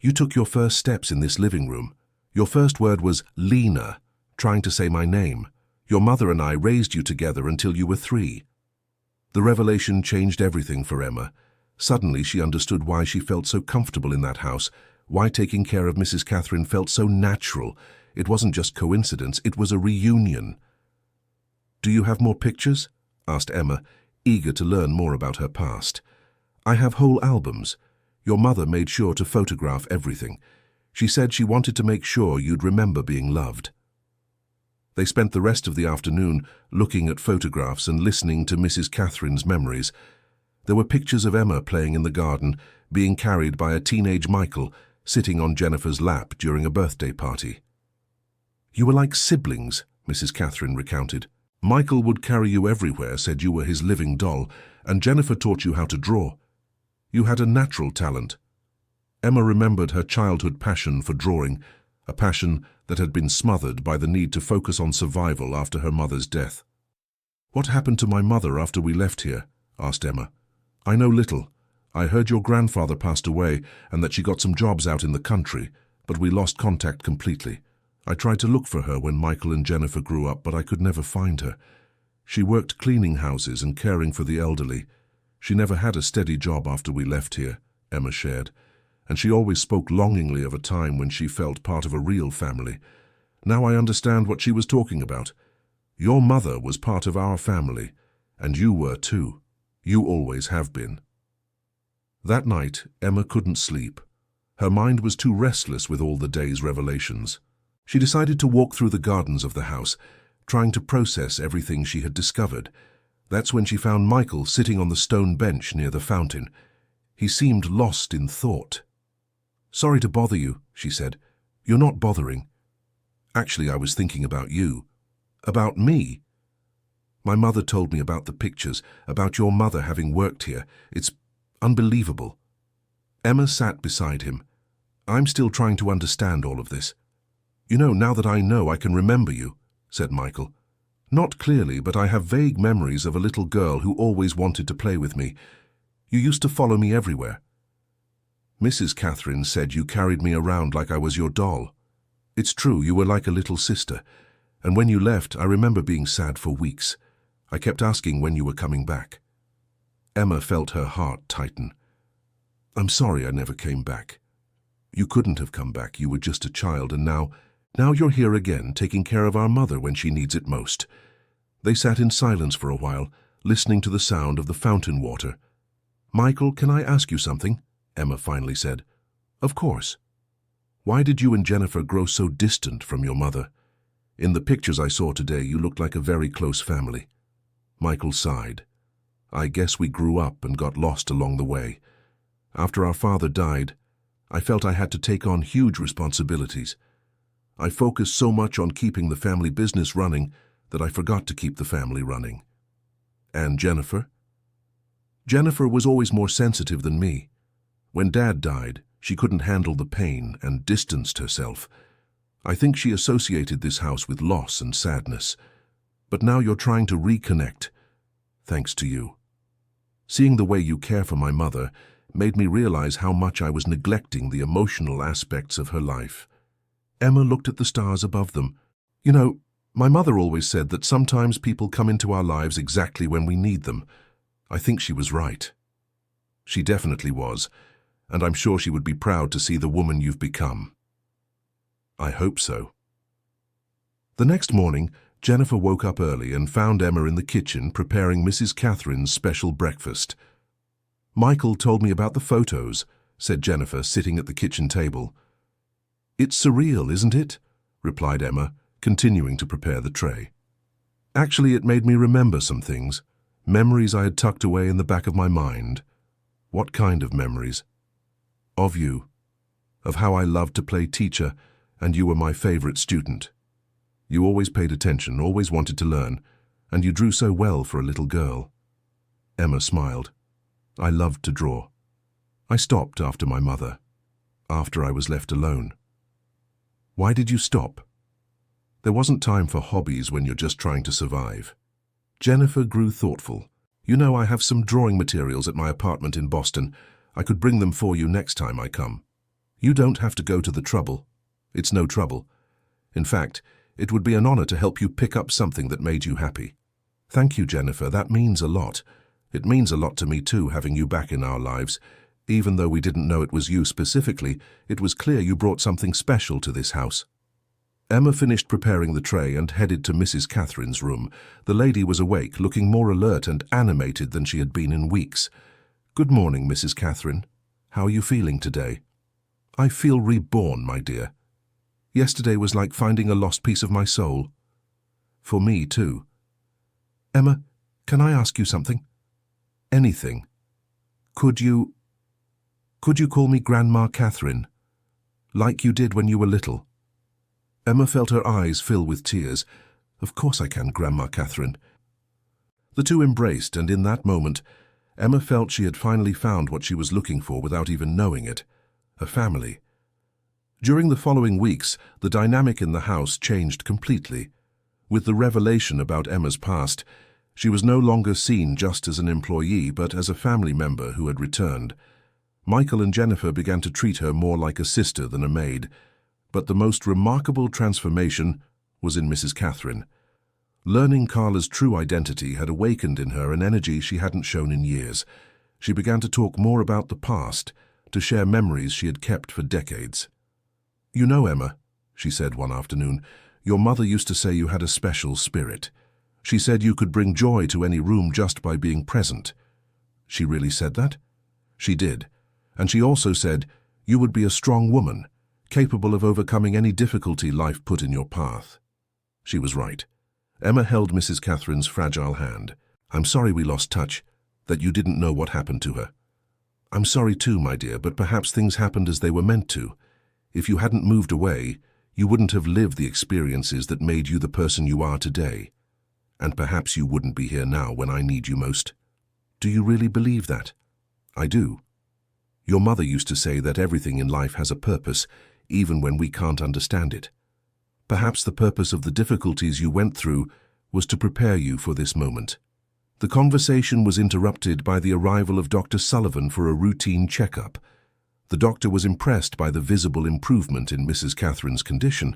You took your first steps in this living room. Your first word was Lena, trying to say my name. Your mother and I raised you together until you were 3. The revelation changed everything for Emma. Suddenly she understood why she felt so comfortable in that house, why taking care of Mrs. Catherine felt so natural. It wasn't just coincidence, it was a reunion. "Do you have more pictures?" asked Emma, eager to learn more about her past. "I have whole albums. Your mother made sure to photograph everything. She said she wanted to make sure you'd remember being loved." They spent the rest of the afternoon looking at photographs and listening to Mrs. Catherine's memories. There were pictures of Emma playing in the garden, being carried by a teenage Michael, sitting on Jennifer's lap during a birthday party. "You were like siblings," Mrs. Catherine recounted. "Michael would carry you everywhere, said you were his living doll, and Jennifer taught you how to draw. You had a natural talent." Emma remembered her childhood passion for drawing, a passion that had been smothered by the need to focus on survival after her mother's death. "What happened to my mother after we left here?" asked Emma. "I know little. I heard your grandfather passed away and that she got some jobs out in the country, but we lost contact completely. I tried to look for her when Michael and Jennifer grew up, but I could never find her. She worked cleaning houses and caring for the elderly. She never had a steady job after we left here," Emma shared, "and she always spoke longingly of a time when she felt part of a real family. Now I understand what she was talking about. Your mother was part of our family, and you were too. You always have been." That night, Emma couldn't sleep. Her mind was too restless with all the day's revelations. She decided to walk through the gardens of the house, trying to process everything she had discovered. That's when she found Michael sitting on the stone bench near the fountain. He seemed lost in thought. "Sorry to bother you," she said. "You're not bothering. Actually, I was thinking about you." "About me?" "My mother told me about the pictures, about your mother having worked here. It's unbelievable." Emma sat beside him. "I'm still trying to understand all of this." "You know, now that I know, I can remember you," said Michael. "Not clearly, but I have vague memories of a little girl who always wanted to play with me. You used to follow me everywhere. Mrs. Catherine said you carried me around like I was your doll. It's true, you were like a little sister, and when you left, I remember being sad for weeks. I kept asking when you were coming back." Emma felt her heart tighten. "I'm sorry I never came back. You couldn't have come back, you were just a child, and now you're here again, taking care of our mother when she needs it most." They sat in silence for a while, listening to the sound of the fountain water. "Michael, can I ask you something?" Emma finally said. "Of course." "Why did you and Jennifer grow so distant from your mother? In the pictures I saw today, you looked like a very close family." Michael sighed. "I guess we grew up and got lost along the way. After our father died, I felt I had to take on huge responsibilities. I focused so much on keeping the family business running that I forgot to keep the family running." "And Jennifer?" "Jennifer was always more sensitive than me. When Dad died, she couldn't handle the pain and distanced herself. I think she associated this house with loss and sadness. But now you're trying to reconnect, thanks to you. Seeing the way you care for my mother made me realize how much I was neglecting the emotional aspects of her life." Emma looked at the stars above them. "You know, my mother always said that sometimes people come into our lives exactly when we need them. I think she was right." "She definitely was, and I'm sure she would be proud to see the woman you've become." "I hope so." The next morning, Jennifer woke up early and found Emma in the kitchen preparing Mrs. Catherine's special breakfast. "Michael told me about the photos," said Jennifer, sitting at the kitchen table. "It's surreal, isn't it?" replied Emma, continuing to prepare the tray. "Actually, it made me remember some things, memories I had tucked away in the back of my mind." "What kind of memories?" "Of you, of how I loved to play teacher, and you were my favorite student. You always paid attention, always wanted to learn, and you drew so well for a little girl." Emma smiled. "I loved to draw. I stopped after my mother, after I was left alone." "Why did you stop?" "There wasn't time for hobbies when you're just trying to survive." Jennifer grew thoughtful. "You know, I have some drawing materials at my apartment in Boston. I could bring them for you next time I come. You don't have to go to the trouble. It's no trouble. In fact, it would be an honor to help you pick up something that made you happy." "Thank you, Jennifer. That means a lot. It means a lot to me too, having you back in our lives. Even though we didn't know it was you specifically, it was clear you brought something special to this house." Emma finished preparing the tray and headed to Mrs. Catherine's room. The lady was awake, looking more alert and animated than she had been in weeks. "Good morning, Mrs. Catherine. How are you feeling today?" "I feel reborn, my dear. Yesterday was like finding a lost piece of my soul." "For me, too." "Emma, can I ask you something?" "Anything." Could you call me Grandma Catherine, like you did when you were little?" Emma felt her eyes fill with tears. "Of course I can, Grandma Catherine." The two embraced, and in that moment, Emma felt she had finally found what she was looking for without even knowing it: a family. During the following weeks, the dynamic in the house changed completely. With the revelation about Emma's past, she was no longer seen just as an employee, but as a family member who had returned. Michael and Jennifer began to treat her more like a sister than a maid. But the most remarkable transformation was in Mrs. Catherine. Learning Carla's true identity had awakened in her an energy she hadn't shown in years. She began to talk more about the past, to share memories she had kept for decades. "You know, Emma," she said one afternoon, "your mother used to say you had a special spirit. She said you could bring joy to any room just by being present." "She really said that?" "She did. And she also said you would be a strong woman, capable of overcoming any difficulty life put in your path." She was right. Emma held Mrs. Catherine's fragile hand. "I'm sorry we lost touch, that you didn't know what happened to her." "I'm sorry too, my dear, but perhaps things happened as they were meant to. If you hadn't moved away, you wouldn't have lived the experiences that made you the person you are today. And perhaps you wouldn't be here now when I need you most." "Do you really believe that?" "I do. Your mother used to say that everything in life has a purpose, even when we can't understand it. Perhaps the purpose of the difficulties you went through was to prepare you for this moment." The conversation was interrupted by the arrival of Dr. Sullivan for a routine checkup. The doctor was impressed by the visible improvement in Mrs. Catherine's condition.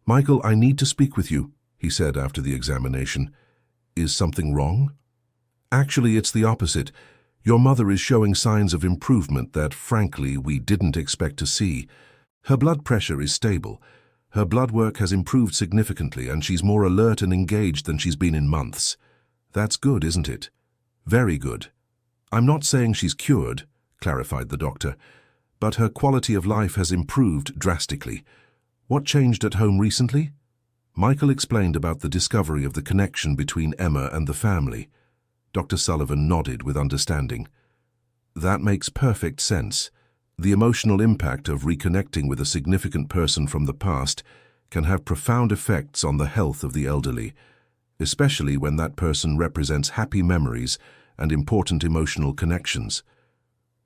"Michael, I need to speak with you," he said after the examination. "Is something wrong?" "Actually, it's the opposite. Your mother is showing signs of improvement that, frankly, we didn't expect to see. Her blood pressure is stable. Her blood work has improved significantly, and she's more alert and engaged than she's been in months. That's good, isn't it? Very good. I'm not saying she's cured, clarified the doctor, but her quality of life has improved drastically. What changed at home recently? Michael explained about the discovery of the connection between Emma and the family. Dr. Sullivan nodded with understanding. That makes perfect sense. The emotional impact of reconnecting with a significant person from the past can have profound effects on the health of the elderly, especially when that person represents happy memories and important emotional connections.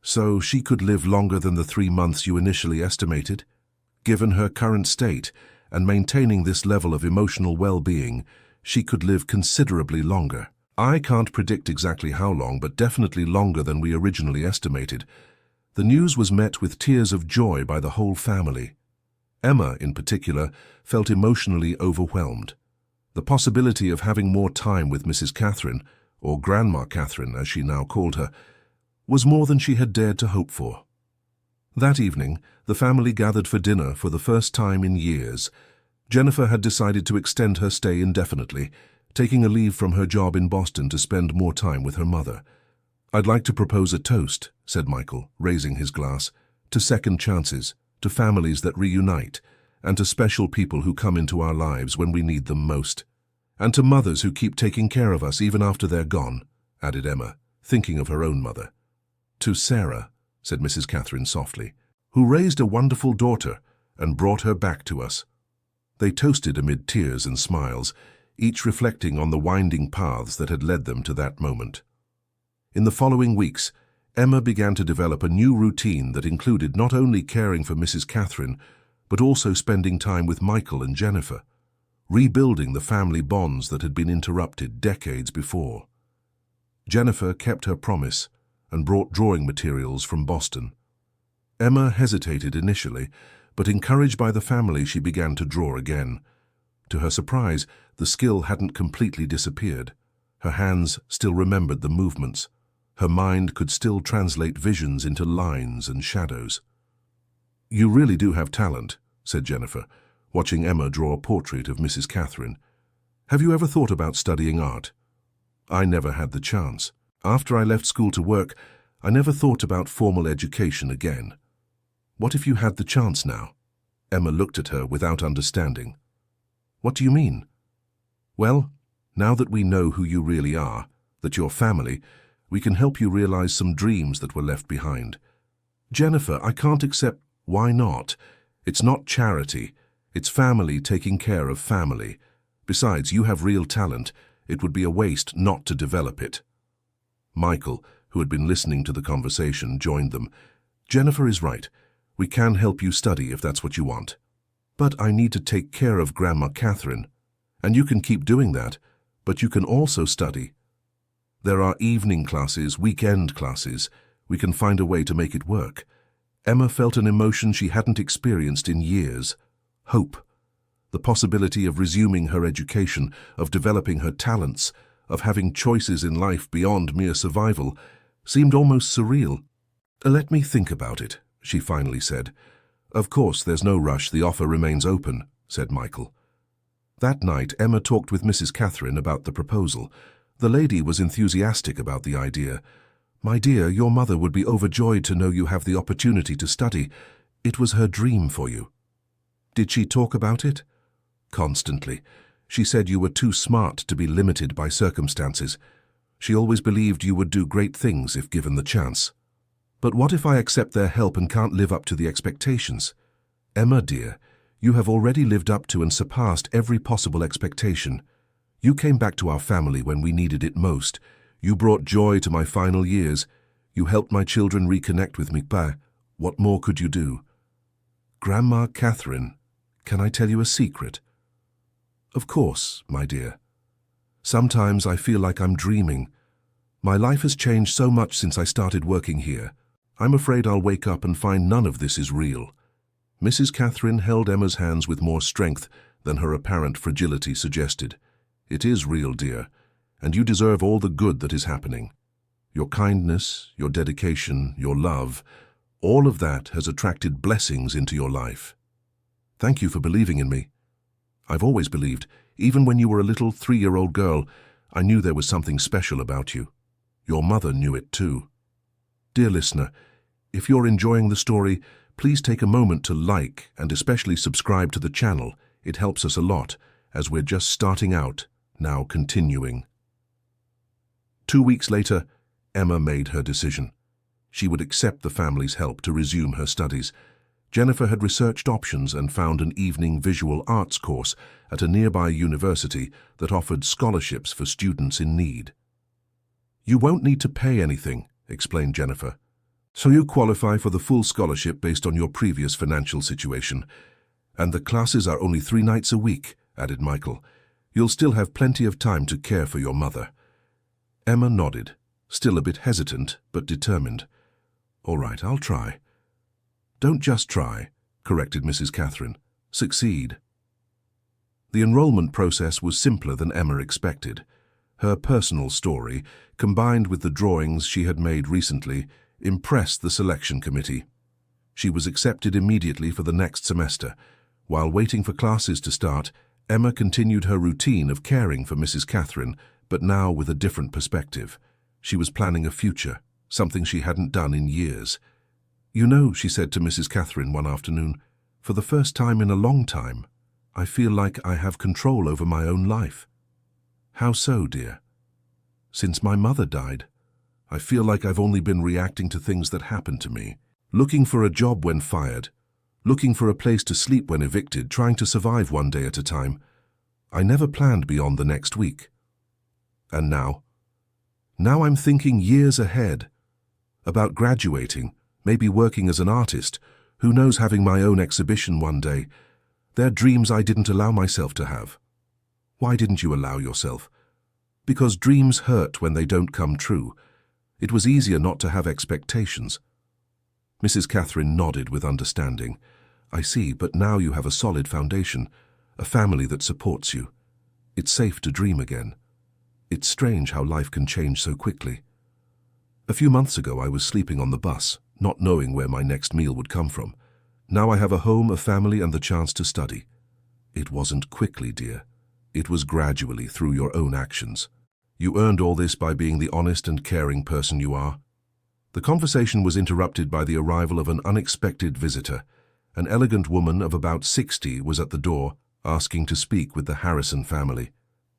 So she could live longer than the 3 months you initially estimated? Given her current state and maintaining this level of emotional well-being, she could live considerably longer. I can't predict exactly how long, but definitely longer than we originally estimated. The news was met with tears of joy by the whole family. Emma, in particular, felt emotionally overwhelmed. The possibility of having more time with Mrs. Catherine, or Grandma Catherine as she now called her, was more than she had dared to hope for. That evening, the family gathered for dinner for the first time in years. Jennifer had decided to extend her stay indefinitely, taking a leave from her job in Boston to spend more time with her mother. "I'd like to propose a toast," said Michael, raising his glass, "to second chances, to families that reunite, and to special people who come into our lives when we need them most. And to mothers who keep taking care of us even after they're gone," added Emma, thinking of her own mother. "To Sarah," said Mrs. Catherine softly, "who raised a wonderful daughter and brought her back to us." They toasted amid tears and smiles, each reflecting on the winding paths that had led them to that moment. In the following weeks, Emma began to develop a new routine that included not only caring for Mrs. Catherine, but also spending time with Michael and Jennifer, rebuilding the family bonds that had been interrupted decades before. Jennifer kept her promise and brought drawing materials from Boston. Emma hesitated initially, but encouraged by the family, she began to draw again. To her surprise, the skill hadn't completely disappeared. Her hands still remembered the movements. Her mind could still translate visions into lines and shadows. "You really do have talent," said Jennifer, watching Emma draw a portrait of Mrs. Catherine. "Have you ever thought about studying art?" "I never had the chance. After I left school to work, I never thought about formal education again." "What if you had the chance now?" Emma looked at her without understanding. "What do you mean?" "Well, now that we know who you really are, that you're family, we can help you realize some dreams that were left behind." "Jennifer, I can't accept—" "Why not? It's not charity. It's family taking care of family. Besides, you have real talent. It would be a waste not to develop it." Michael, who had been listening to the conversation, joined them. "Jennifer is right. We can help you study if that's what you want. But I need to take care of Grandma Catherine. And you can keep doing that, but you can also study. There are evening classes, weekend classes. We can find a way to make it work." Emma felt an emotion she hadn't experienced in years. Hope. The possibility of resuming her education, of developing her talents, of having choices in life beyond mere survival, seemed almost surreal. "Let me think about it," she finally said. "Of course, there's no rush. The offer remains open," said Michael. That night, Emma talked with Mrs. Catherine about the proposal. The lady was enthusiastic about the idea. "My dear, your mother would be overjoyed to know you have the opportunity to study. It was her dream for you." "Did she talk about it?" "Constantly. She said you were too smart to be limited by circumstances. She always believed you would do great things if given the chance." "But what if I accept their help and can't live up to the expectations?" "Emma, dear, you have already lived up to and surpassed every possible expectation. You came back to our family when we needed it most. You brought joy to my final years. You helped my children reconnect with me. What more could you do?" "Grandma Catherine, can I tell you a secret?" "Of course, my dear. Sometimes I feel like I'm dreaming. My life has changed so much since I started working here. I'm afraid I'll wake up and find none of this is real." Mrs. Catherine held Emma's hands with more strength than her apparent fragility suggested. "It is real, dear, and you deserve all the good that is happening. Your kindness, your dedication, your love, all of that has attracted blessings into your life. Thank you for believing in me. I've always believed, even when you were a little 3-year-old girl, I knew there was something special about you. Your mother knew it too. Dear listener, if you're enjoying the story, please take a moment to like and especially subscribe to the channel. It helps us a lot, as we're just starting out, now continuing. 2 weeks later, Emma made her decision. She would accept the family's help to resume her studies. Jennifer had researched options and found an evening visual arts course at a nearby university that offered scholarships for students in need. You won't need to pay anything, explained Jennifer. So you qualify for the full scholarship based on your previous financial situation. And the classes are only 3 nights a week, added Michael. You'll still have plenty of time to care for your mother. Emma nodded, still a bit hesitant but determined. All right, I'll try. Don't just try, corrected Mrs. Catherine. Succeed. The enrollment process was simpler than Emma expected. Her personal story, combined with the drawings she had made recently, impressed the selection committee. She was accepted immediately for the next semester. While waiting for classes to start, Emma continued her routine of caring for Mrs. Catherine, but now with a different perspective. She was planning a future, something she hadn't done in years. You know, she said to Mrs. Catherine one afternoon, for the first time in a long time, I feel like I have control over my own life. How so, dear? Since my mother died, I feel like I've only been reacting to things that happened to me. Looking for a job when fired, looking for a place to sleep when evicted, trying to survive one day at a time. I never planned beyond the next week. And now I'm thinking years ahead, about graduating, maybe working as an artist, who knows, having my own exhibition one day. They're dreams I didn't allow myself to have. Why didn't you allow yourself? Because dreams hurt when they don't come true. It was easier not to have expectations. Mrs. Catherine nodded with understanding. I see, but now you have a solid foundation, a family that supports you. It's safe to dream again. It's strange how life can change so quickly. A few months ago I was sleeping on the bus, not knowing where my next meal would come from. Now I have a home, a family, and the chance to study. It wasn't quickly, dear. It was gradually, through your own actions. You earned all this by being the honest and caring person you are. The conversation was interrupted by the arrival of an unexpected visitor. An elegant woman of about 60 was at the door, asking to speak with the Harrison family.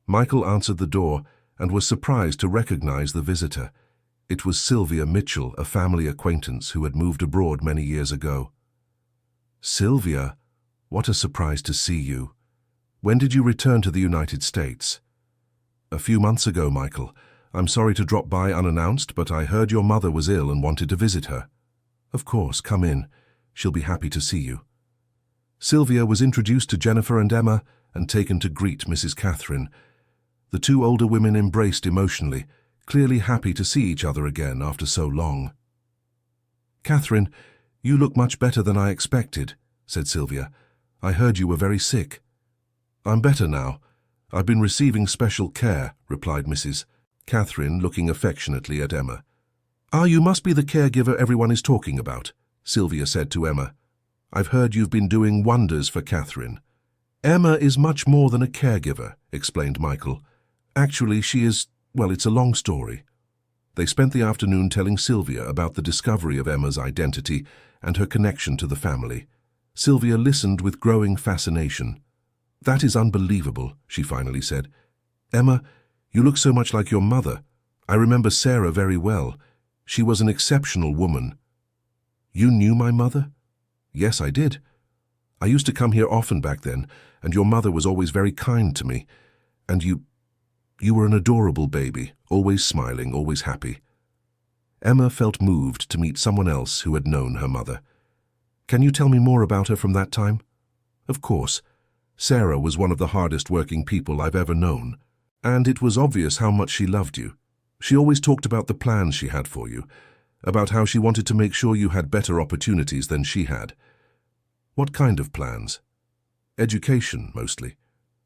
Michael answered the door and was surprised to recognize the visitor. It was Sylvia Mitchell, a family acquaintance who had moved abroad many years ago. Sylvia, what a surprise to see you. When did you return to the United States? A few months ago, Michael. I'm sorry to drop by unannounced, but I heard your mother was ill and wanted to visit her. Of course, come in. She'll be happy to see you. Sylvia was introduced to Jennifer and Emma and taken to greet Mrs. Catherine. The 2 older women embraced emotionally, clearly happy to see each other again after so long. Catherine, you look much better than I expected, said Sylvia. I heard you were very sick. I'm better now. I've been receiving special care, replied Mrs. Catherine, looking affectionately at Emma. Ah, you must be the caregiver everyone is talking about, Sylvia said to Emma. I've heard you've been doing wonders for Catherine. Emma is much more than a caregiver, explained Michael. Actually, she is, well, it's a long story. They spent the afternoon telling Sylvia about the discovery of Emma's identity and her connection to the family. Sylvia listened with growing fascination. That is unbelievable, she finally said. Emma, you look so much like your mother. I remember Sarah very well. She was an exceptional woman. You knew my mother? Yes, I did. I used to come here often back then, and your mother was always very kind to me. And you were an adorable baby, always smiling, always happy. Emma felt moved to meet someone else who had known her mother. Can you tell me more about her from that time? Of course. Sarah was one of the hardest working people I've ever known, and it was obvious how much she loved you. She always talked about the plans she had for you, about how she wanted to make sure you had better opportunities than she had. What kind of plans? Education, mostly.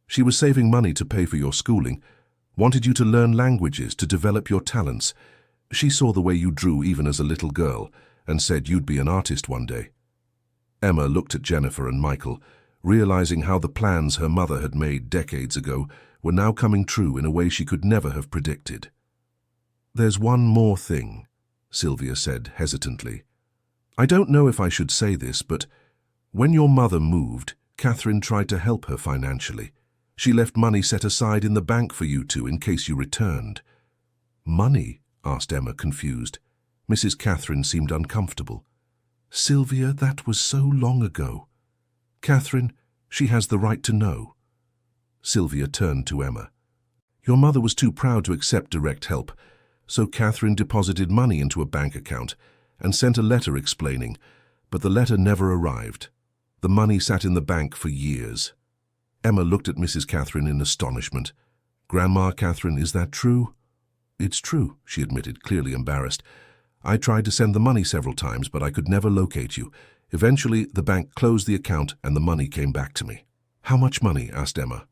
She was saving money to pay for your schooling, wanted you to learn languages, to develop your talents. She saw the way you drew even as a little girl, and said you'd be an artist one day. Emma looked at Jennifer and Michael, realizing how the plans her mother had made decades ago were now coming true in a way she could never have predicted. "There's one more thing," Sylvia said hesitantly. "I don't know if I should say this, but when your mother moved, Catherine tried to help her financially. She left money set aside in the bank for you two in case you returned." "Money?" asked Emma, confused. Mrs. Catherine seemed uncomfortable. "Sylvia, that was so long ago." "Catherine, she has the right to know." Sylvia turned to Emma. "Your mother was too proud to accept direct help, so Catherine deposited money into a bank account and sent a letter explaining, but the letter never arrived. The money sat in the bank for years." Emma looked at Mrs. Catherine in astonishment. "Grandma Catherine, is that true?" "It's true," she admitted, clearly embarrassed. "I tried to send the money several times, but I could never locate you. Eventually, the bank closed the account and the money came back to me." "How much money?" asked Emma.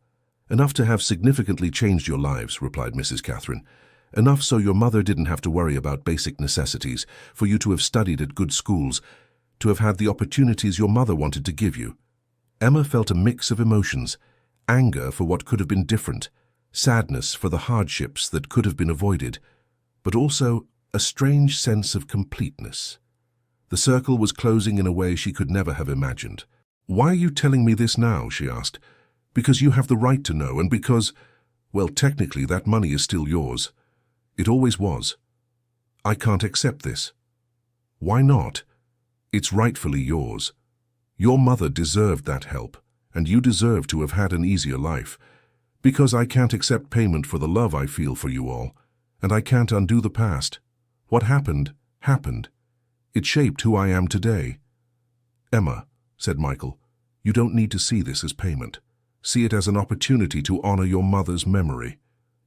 "Enough to have significantly changed your lives," replied Mrs. Catherine. "Enough so your mother didn't have to worry about basic necessities, for you to have studied at good schools, to have had the opportunities your mother wanted to give you." Emma felt a mix of emotions: anger for what could have been different, sadness for the hardships that could have been avoided, but also a strange sense of completeness. The circle was closing in a way she could never have imagined. "Why are you telling me this now?" she asked. "Because you have the right to know, and because, well, technically that money is still yours. It always was. I can't accept this." "Why not? It's rightfully yours. Your mother deserved that help, and you deserve to have had an easier life. Because I can't accept payment for the love I feel for you all, and I can't undo the past. What happened, happened. It shaped who I am today." "Emma," said Michael, "you don't need to see this as payment. See it as an opportunity to honor your mother's memory.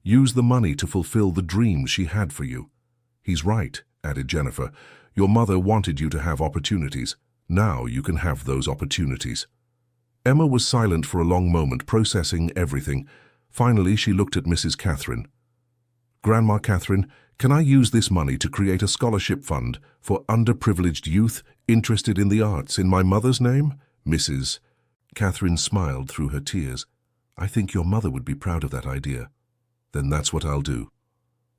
Use the money to fulfill the dreams she had for you." "He's right," added Jennifer. "Your mother wanted you to have opportunities. Now you can have those opportunities." Emma was silent for a long moment, processing everything. Finally, she looked at Mrs. Catherine. "Grandma Catherine, can I use this money to create a scholarship fund for underprivileged youth interested in the arts in my mother's name?" Mrs. Catherine smiled through her tears. "I think your mother would be proud of that idea." "Then that's what I'll do.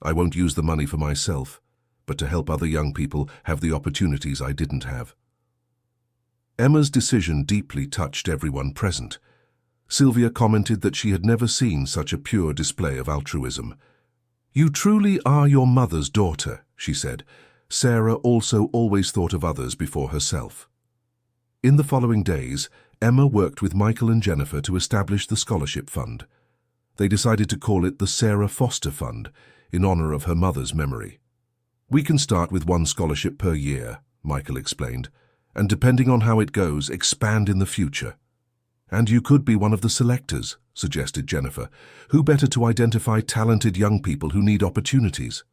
I won't use the money for myself, but to help other young people have the opportunities I didn't have." Emma's decision deeply touched everyone present. Sylvia commented that she had never seen such a pure display of altruism. "You truly are your mother's daughter," she said. "Sarah also always thought of others before herself." In the following days, Emma worked with Michael and Jennifer to establish the scholarship fund. They decided to call it the Sarah Foster Fund, in honor of her mother's memory. "We can start with one scholarship per year," Michael explained, "and depending on how it goes, expand in the future." "And you could be one of the selectors," suggested Jennifer. "Who better to identify talented young people who need opportunities?"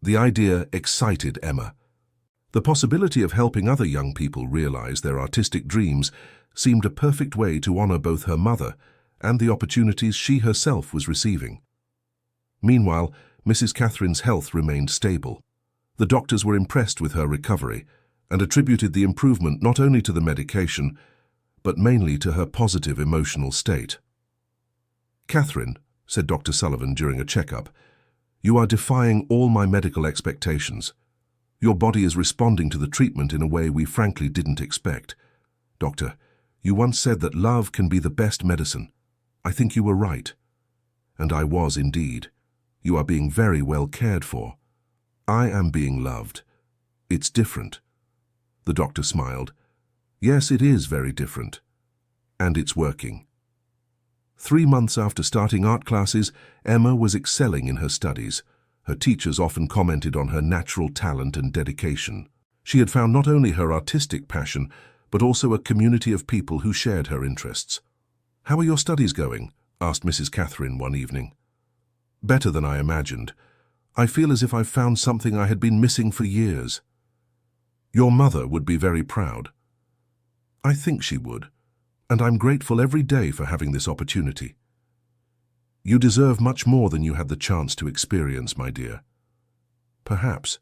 The idea excited Emma. The possibility of helping other young people realize their artistic dreams seemed a perfect way to honor both her mother and the opportunities she herself was receiving. Meanwhile, Mrs. Catherine's health remained stable. The doctors were impressed with her recovery and attributed the improvement not only to the medication, but mainly to her positive emotional state. "Catherine," said Dr. Sullivan during a checkup, "you are defying all my medical expectations. Your body is responding to the treatment in a way we frankly didn't expect. Doctor, you once said that love can be the best medicine. I think you were right." "And I was indeed. You are being very well cared for. I am being loved. It's different." The doctor smiled. "Yes, it is very different. And it's working." 3 months after starting art classes, Emma was excelling in her studies. Her teachers often commented on her natural talent and dedication. She had found not only her artistic passion, but also a community of people who shared her interests. "How are your studies going?" asked Mrs. Catherine one evening. "Better than I imagined. I feel as if I've found something I had been missing for years." "Your mother would be very proud." "I think she would, and I'm grateful every day for having this opportunity." "You deserve much more than you had the chance to experience, my dear." "Perhaps.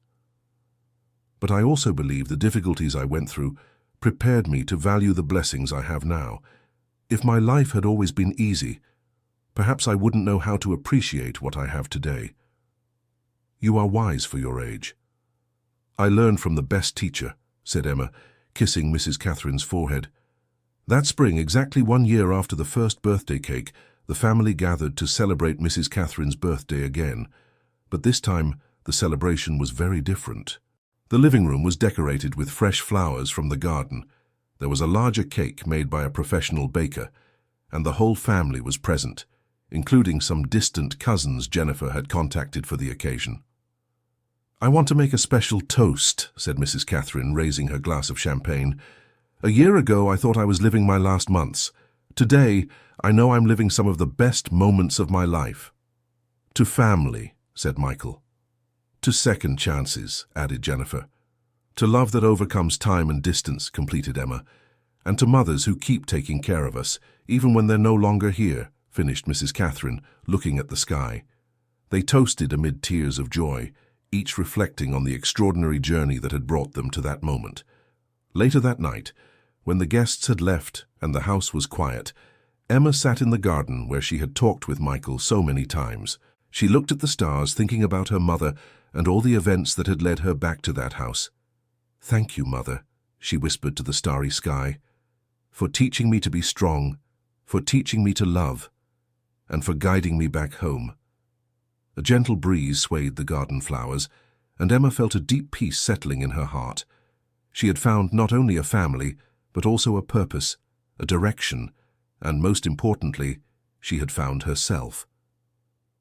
But I also believe the difficulties I went through prepared me to value the blessings I have now. If my life had always been easy, perhaps I wouldn't know how to appreciate what I have today." "You are wise for your age." "I learned from the best teacher," said Emma, kissing Mrs. Catherine's forehead. That spring, exactly 1 year after the first birthday cake, the family gathered to celebrate Mrs. Catherine's birthday again. But this time, the celebration was very different. The living room was decorated with fresh flowers from the garden. There was a larger cake made by a professional baker, and the whole family was present, including some distant cousins Jennifer had contacted for the occasion. "I want to make a special toast," said Mrs. Catherine, raising her glass of champagne. "A year ago, I thought I was living my last months. Today, I know I'm living some of the best moments of my life." "To family," said Michael. "To second chances," added Jennifer. "To love that overcomes time and distance," completed Emma. "And to mothers who keep taking care of us, even when they're no longer here," finished Mrs. Catherine, looking at the sky. They toasted amid tears of joy, each reflecting on the extraordinary journey that had brought them to that moment. Later that night, when the guests had left and the house was quiet, Emma sat in the garden where she had talked with Michael so many times. She looked at the stars, thinking about her mother and all the events that had led her back to that house. "Thank you, Mother," she whispered to the starry sky, "for teaching me to be strong, for teaching me to love, and for guiding me back home." A gentle breeze swayed the garden flowers, and Emma felt a deep peace settling in her heart. She had found not only a family, but also a purpose, a direction, and most importantly, she had found herself.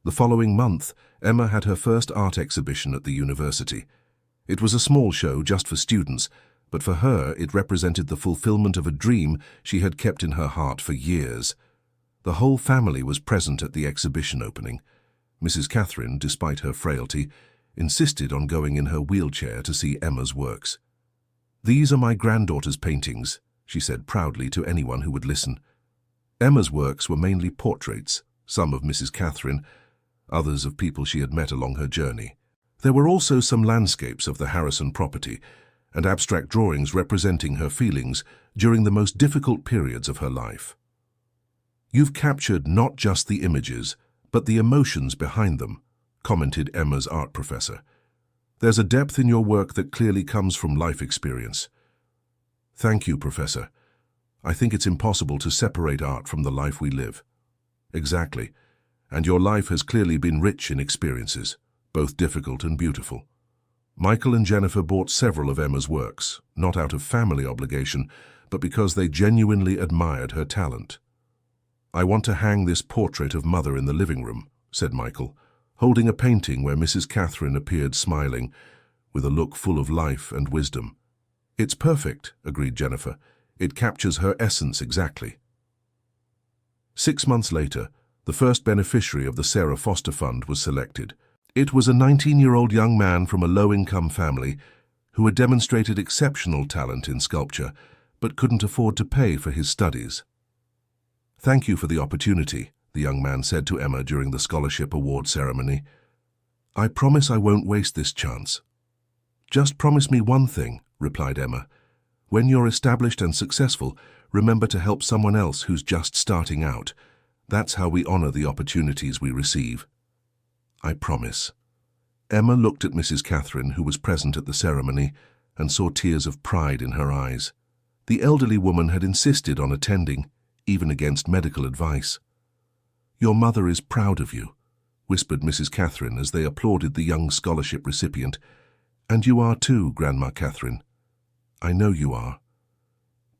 The following month, Emma had her first art exhibition at the university. It was a small show just for students, but for her it represented the fulfillment of a dream she had kept in her heart for years. The whole family was present at the exhibition opening. Mrs. Catherine, despite her frailty, insisted on going in her wheelchair to see Emma's works. "These are my granddaughter's paintings," she said proudly to anyone who would listen. Emma's works were mainly portraits, some of Mrs. Catherine, others of people she had met along her journey. There were also some landscapes of the Harrison property and abstract drawings representing her feelings during the most difficult periods of her life. "You've captured not just the images, but the emotions behind them," commented Emma's art professor. "There's a depth in your work that clearly comes from life experience." "Thank you, Professor. I think it's impossible to separate art from the life we live." "Exactly. And your life has clearly been rich in experiences, both difficult and beautiful." Michael and Jennifer bought several of Emma's works, not out of family obligation, but because they genuinely admired her talent. "I want to hang this portrait of Mother in the living room," said Michael, holding a painting where Mrs. Catherine appeared smiling, with a look full of life and wisdom. "It's perfect," agreed Jennifer. "It captures her essence exactly." 6 months later, the first beneficiary of the Sarah Foster Fund was selected. It was a 19-year-old young man from a low-income family who had demonstrated exceptional talent in sculpture, but couldn't afford to pay for his studies. "Thank you for the opportunity," the young man said to Emma during the scholarship award ceremony. "I promise I won't waste this chance." "Just promise me one thing," replied Emma. "When you're established and successful, remember to help someone else who's just starting out. That's how we honor the opportunities we receive." "I promise." Emma looked at Mrs. Catherine, who was present at the ceremony, and saw tears of pride in her eyes. The elderly woman had insisted on attending, even against medical advice. "Your mother is proud of you," whispered Mrs. Catherine as they applauded the young scholarship recipient. "And you are too, Grandma Catherine. I know you are.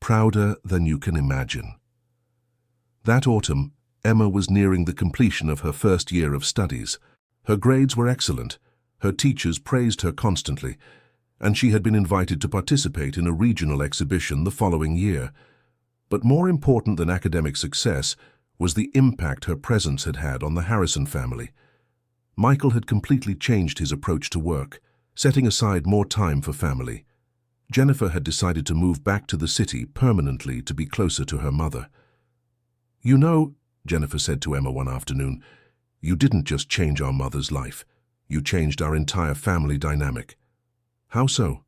Prouder than you can imagine." That autumn, Emma was nearing the completion of her first year of studies. Her grades were excellent, her teachers praised her constantly, and she had been invited to participate in a regional exhibition the following year. But more important than academic success was the impact her presence had had on the Harrison family. Michael had completely changed his approach to work, setting aside more time for family. Jennifer had decided to move back to the city permanently to be closer to her mother. "You know," Jennifer said to Emma one afternoon, "you didn't just change our mother's life. You changed our entire family dynamic." "How so?"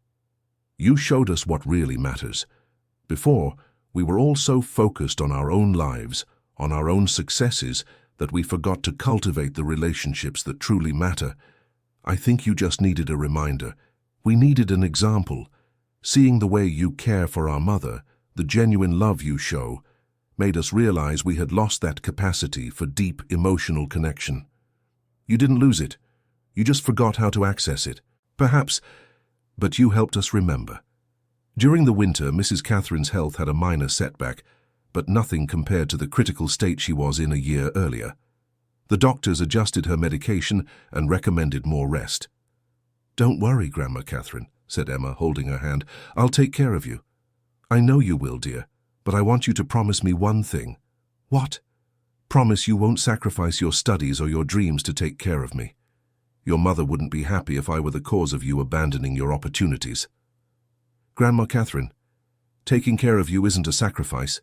"You showed us what really matters. Before, we were all so focused on our own lives, on our own successes, that we forgot to cultivate the relationships that truly matter. I think you just needed a reminder. We needed an example. Seeing the way you care for our mother, the genuine love you show, made us realize we had lost that capacity for deep emotional connection. You didn't lose it. You just forgot how to access it. Perhaps, but you helped us remember. During the winter, Mrs. Catherine's health had a minor setback, but nothing compared to the critical state she was in a year earlier. The doctors adjusted her medication and recommended more rest. "Don't worry, Grandma Catherine," said Emma, holding her hand. "I'll take care of you." "I know you will, dear, but I want you to promise me one thing." "What?" "Promise you won't sacrifice your studies or your dreams to take care of me. Your mother wouldn't be happy if I were the cause of you abandoning your opportunities." "Grandma Catherine, taking care of you isn't a sacrifice.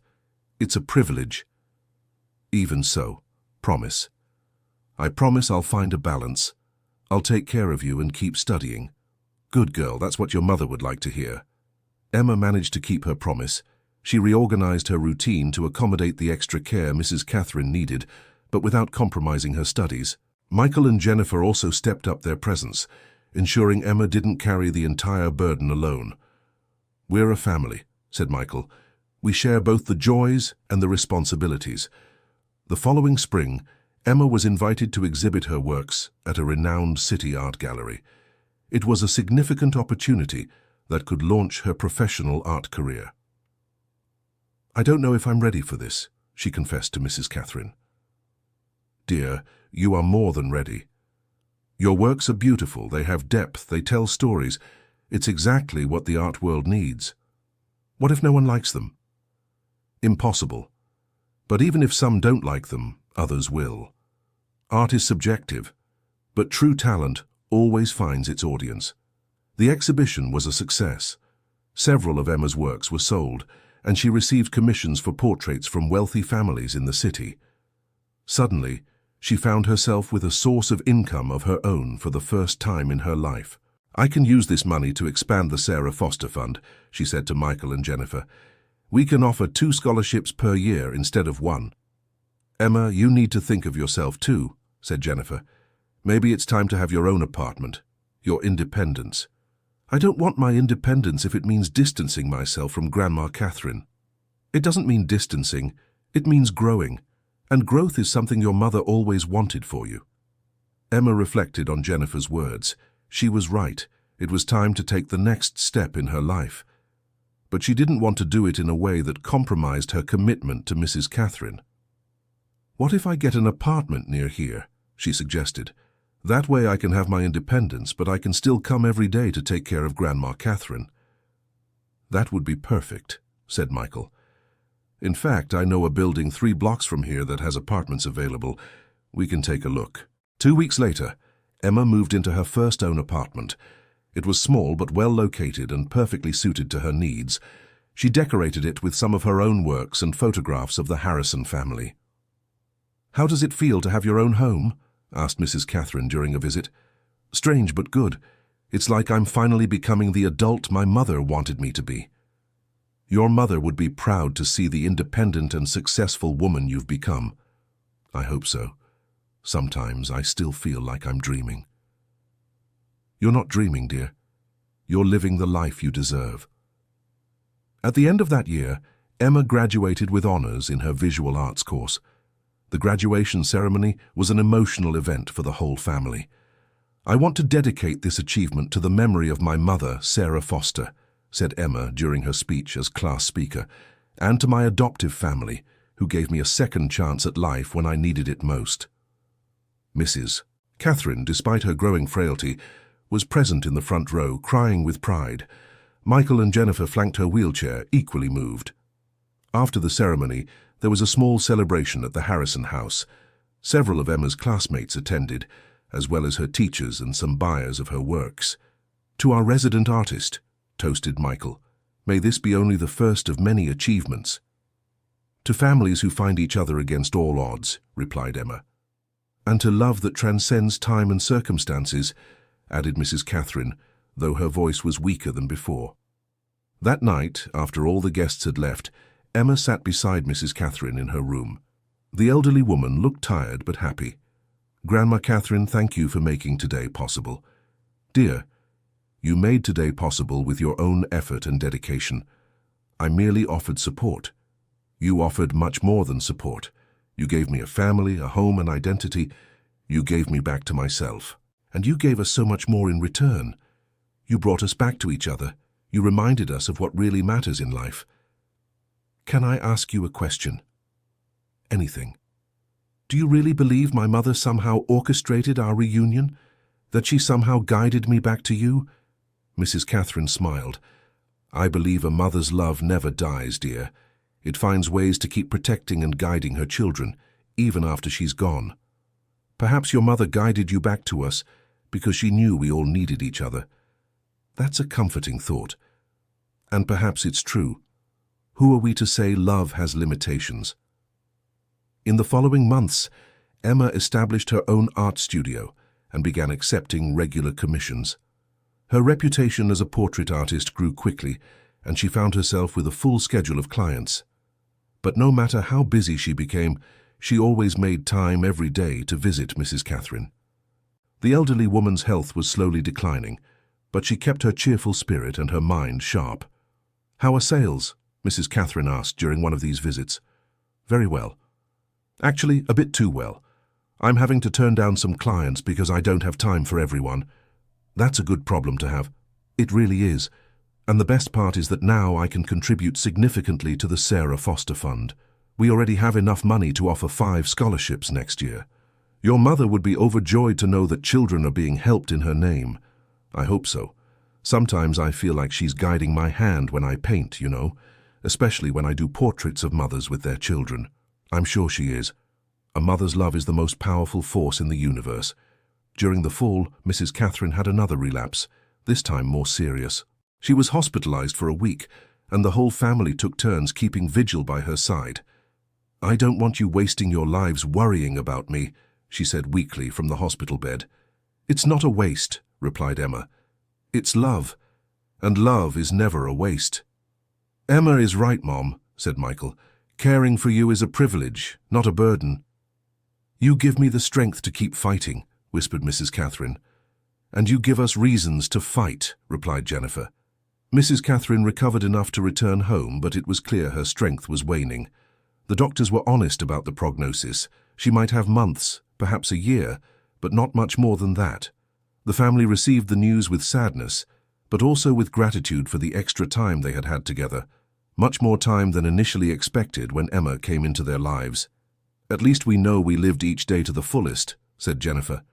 It's a privilege." "Even so, promise." "I promise I'll find a balance. I'll take care of you and keep studying." "Good girl, that's what your mother would like to hear." Emma managed to keep her promise. She reorganized her routine to accommodate the extra care Mrs. Catherine needed, but without compromising her studies. Michael and Jennifer also stepped up their presence, ensuring Emma didn't carry the entire burden alone. "We're a family," said Michael. "We share both the joys and the responsibilities." The following spring, Emma was invited to exhibit her works at a renowned city art gallery. It was a significant opportunity that could launch her professional art career. "I don't know if I'm ready for this," she confessed to Mrs. Catherine. "Dear, you are more than ready. Your works are beautiful, they have depth, they tell stories. It's exactly what the art world needs. What if no one likes them?" "Impossible. But even if some don't like them, others will. Art is subjective, but true talent always finds its audience." The exhibition was a success. Several of Emma's works were sold, and she received commissions for portraits from wealthy families in the city. Suddenly, she found herself with a source of income of her own for the first time in her life. "I can use this money to expand the Sarah Foster Fund," she said to Michael and Jennifer. "We can offer 2 scholarships per year instead of 1. "Emma, you need to think of yourself too," said Jennifer. "Maybe it's time to have your own apartment, your independence." "I don't want my independence if it means distancing myself from Grandma Catherine." "It doesn't mean distancing, it means growing. And growth is something your mother always wanted for you." Emma reflected on Jennifer's words. She was right. It was time to take the next step in her life. But she didn't want to do it in a way that compromised her commitment to Mrs. Catherine. "What if I get an apartment near here?" she suggested. "That way I can have my independence, but I can still come every day to take care of Grandma Catherine." "That would be perfect," said Michael. "In fact, I know a building 3 blocks from here that has apartments available. We can take a look." 2 weeks later, Emma moved into her first own apartment. It was small but well located and perfectly suited to her needs. She decorated it with some of her own works and photographs of the Harrison family. "How does it feel to have your own home?" asked Mrs. Catherine during a visit. "Strange but good. It's like I'm finally becoming the adult my mother wanted me to be." "Your mother would be proud to see the independent and successful woman you've become." "I hope so. Sometimes I still feel like I'm dreaming." "You're not dreaming, dear. You're living the life you deserve." At the end of that year, Emma graduated with honors in her visual arts course. The graduation ceremony was an emotional event for the whole family. "I want to dedicate this achievement to the memory of my mother, Sarah Foster," said Emma during her speech as class speaker, "and to my adoptive family, who gave me a second chance at life when I needed it most." Mrs. Catherine, despite her growing frailty, was present in the front row, crying with pride. Michael and Jennifer flanked her wheelchair, equally moved. After the ceremony, there was a small celebration at the Harrison house. Several of Emma's classmates attended, as well as her teachers and some buyers of her works. "To our resident artist," toasted Michael. "May this be only the first of many achievements." "To families who find each other against all odds," replied Emma. "And to love that transcends time and circumstances," added Mrs. Catherine, though her voice was weaker than before. That night, after all the guests had left, Emma sat beside Mrs. Catherine in her room. The elderly woman looked tired but happy. Grandma Catherine, thank you for making today possible. Dear, you made today possible with your own effort and dedication. I merely offered support. You offered much more than support. You gave me a family, a home, an identity. You gave me back to myself. And you gave us so much more in return. You brought us back to each other. You reminded us of what really matters in life. Can I ask you a question? Anything. Do you really believe my mother somehow orchestrated our reunion? That she somehow guided me back to you? Mrs. Catherine smiled. I believe a mother's love never dies, dear. It finds ways to keep protecting and guiding her children, even after she's gone. Perhaps your mother guided you back to us because she knew we all needed each other. That's a comforting thought. And perhaps it's true. Who are we to say love has limitations? In the following months, Emma established her own art studio and began accepting regular commissions. Her reputation as a portrait artist grew quickly, and she found herself with a full schedule of clients. But no matter how busy she became, she always made time every day to visit Mrs. Catherine. The elderly woman's health was slowly declining, but she kept her cheerful spirit and her mind sharp. How are sales? Mrs. Catherine asked during one of these visits. Very well. Actually, a bit too well. I'm having to turn down some clients because I don't have time for everyone. That's a good problem to have. It really is. And the best part is that now I can contribute significantly to the Sarah Foster Fund. We already have enough money to offer 5 scholarships next year. Your mother would be overjoyed to know that children are being helped in her name. I hope so. Sometimes I feel like she's guiding my hand when I paint, you know, especially when I do portraits of mothers with their children. I'm sure she is. A mother's love is the most powerful force in the universe. During the fall, Mrs. Catherine had another relapse, this time more serious. She was hospitalized for a week, and the whole family took turns keeping vigil by her side. I don't want you wasting your lives worrying about me, she said weakly from the hospital bed. It's not a waste, replied Emma. It's love, and love is never a waste. Emma is right, Mom, said Michael. Caring for you is a privilege, not a burden. You give me the strength to keep fighting, whispered Mrs. Catherine. And you give us reasons to fight, replied Jennifer. Mrs. Catherine recovered enough to return home, but it was clear her strength was waning. The doctors were honest about the prognosis. She might have months, perhaps a year, but not much more than that. The family received the news with sadness, but also with gratitude for the extra time they had had together. Much more time than initially expected when Emma came into their lives. At least we know we lived each day to the fullest, said Jennifer.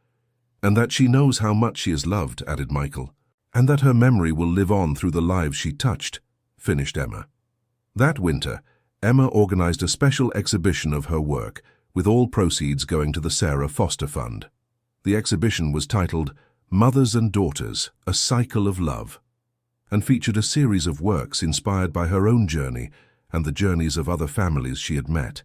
And that she knows how much she is loved, added Michael. And that her memory will live on through the lives she touched, finished Emma. That winter, Emma organized a special exhibition of her work, with all proceeds going to the Sarah Foster Fund. The exhibition was titled Mothers and Daughters, A Cycle of Love, and featured a series of works inspired by her own journey and the journeys of other families she had met.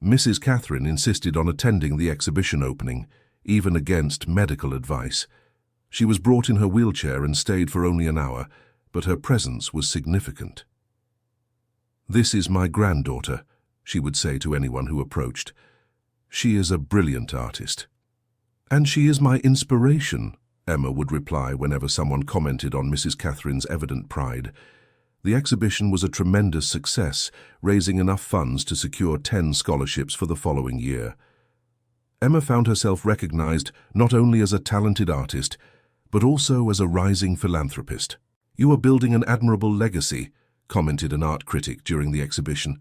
Mrs. Catherine insisted on attending the exhibition opening, even against medical advice. She was brought in her wheelchair and stayed for only an hour, but her presence was significant. This is my granddaughter, she would say to anyone who approached. She is a brilliant artist. And she is my inspiration, Emma would reply whenever someone commented on Mrs. Catherine's evident pride. The exhibition was a tremendous success, raising enough funds to secure 10 scholarships for the following year. Emma found herself recognized not only as a talented artist, but also as a rising philanthropist. You are building an admirable legacy, commented an art critic during the exhibition.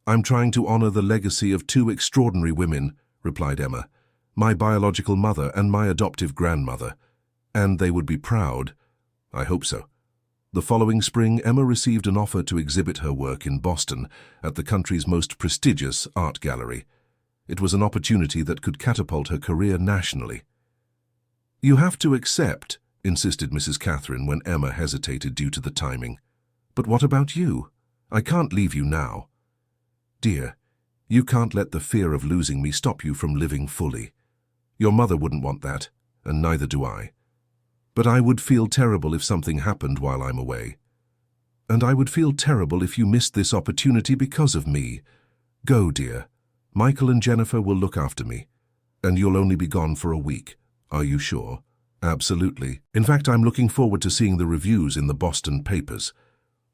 I'm trying to honor the legacy of 2 extraordinary women, replied Emma, my biological mother and my adoptive grandmother. And they would be proud. I hope so. The following spring, Emma received an offer to exhibit her work in Boston at the country's most prestigious art gallery. It was an opportunity that could catapult her career nationally. You have to accept, insisted Mrs. Catherine when Emma hesitated due to the timing. But what about you? I can't leave you now. Dear, you can't let the fear of losing me stop you from living fully. Your mother wouldn't want that, and neither do I. But I would feel terrible if something happened while I'm away. And I would feel terrible if you missed this opportunity because of me. Go, dear. Michael and Jennifer will look after me. And you'll only be gone for a week. Are you sure? Absolutely. In fact, I'm looking forward to seeing the reviews in the Boston papers.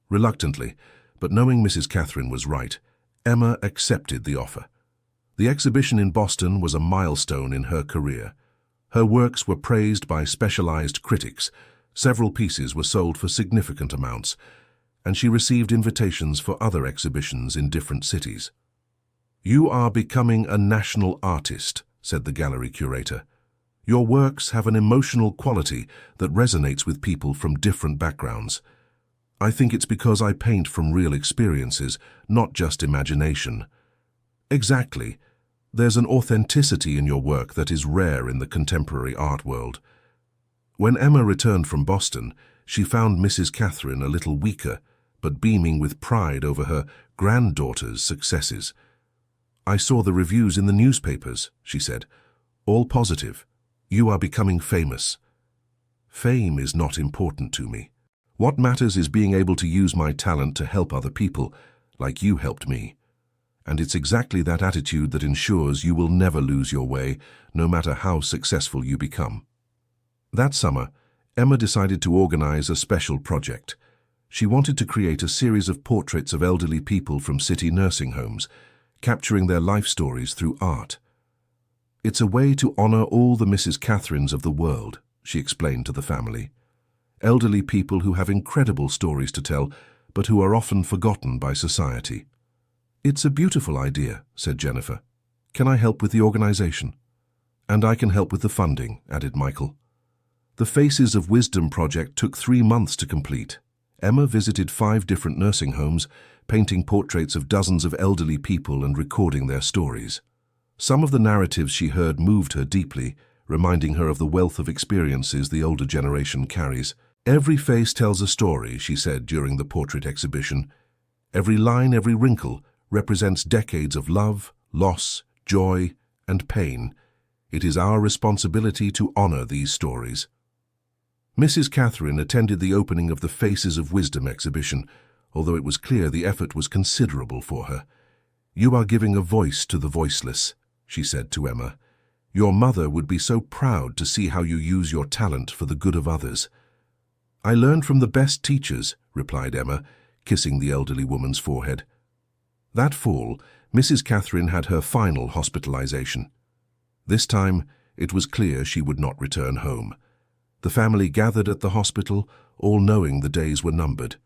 Reluctantly, but knowing Mrs. Catherine was right, Emma accepted the offer. The exhibition in Boston was a milestone in her career. Her works were praised by specialized critics. Several pieces were sold for significant amounts, and she received invitations for other exhibitions in different cities. "You are becoming a national artist," said the gallery curator. "Your works have an emotional quality that resonates with people from different backgrounds. I think it's because I paint from real experiences, not just imagination." Exactly. There's an authenticity in your work that is rare in the contemporary art world. When Emma returned from Boston, she found Mrs. Catherine a little weaker, but beaming with pride over her granddaughter's successes. "I saw the reviews in the newspapers," she said. "All positive. You are becoming famous." "Fame is not important to me. What matters is being able to use my talent to help other people, like you helped me. And it's exactly that attitude that ensures you will never lose your way, no matter how successful you become." That summer, Emma decided to organize a special project. She wanted to create a series of portraits of elderly people from city nursing homes, capturing their life stories through art. "It's a way to honor all the Mrs. Catherines of the world," she explained to the family. "Elderly people who have incredible stories to tell, but who are often forgotten by society." "It's a beautiful idea," said Jennifer. "Can I help with the organization?" "And I can help with the funding," added Michael. The Faces of Wisdom project took 3 months to complete. Emma visited 5 different nursing homes, painting portraits of dozens of elderly people and recording their stories. Some of the narratives she heard moved her deeply, reminding her of the wealth of experiences the older generation carries. "Every face tells a story," she said during the portrait exhibition. "Every line, every wrinkle represents decades of love, loss, joy, and pain. It is our responsibility to honor these stories." Mrs. Catherine attended the opening of the Faces of Wisdom exhibition, although it was clear the effort was considerable for her. "You are giving a voice to the voiceless," she said to Emma. "Your mother would be so proud to see how you use your talent for the good of others." "I learned from the best teachers," replied Emma, kissing the elderly woman's forehead. That fall, Mrs. Catherine had her final hospitalization. This time, it was clear she would not return home. The family gathered at the hospital, all knowing the days were numbered.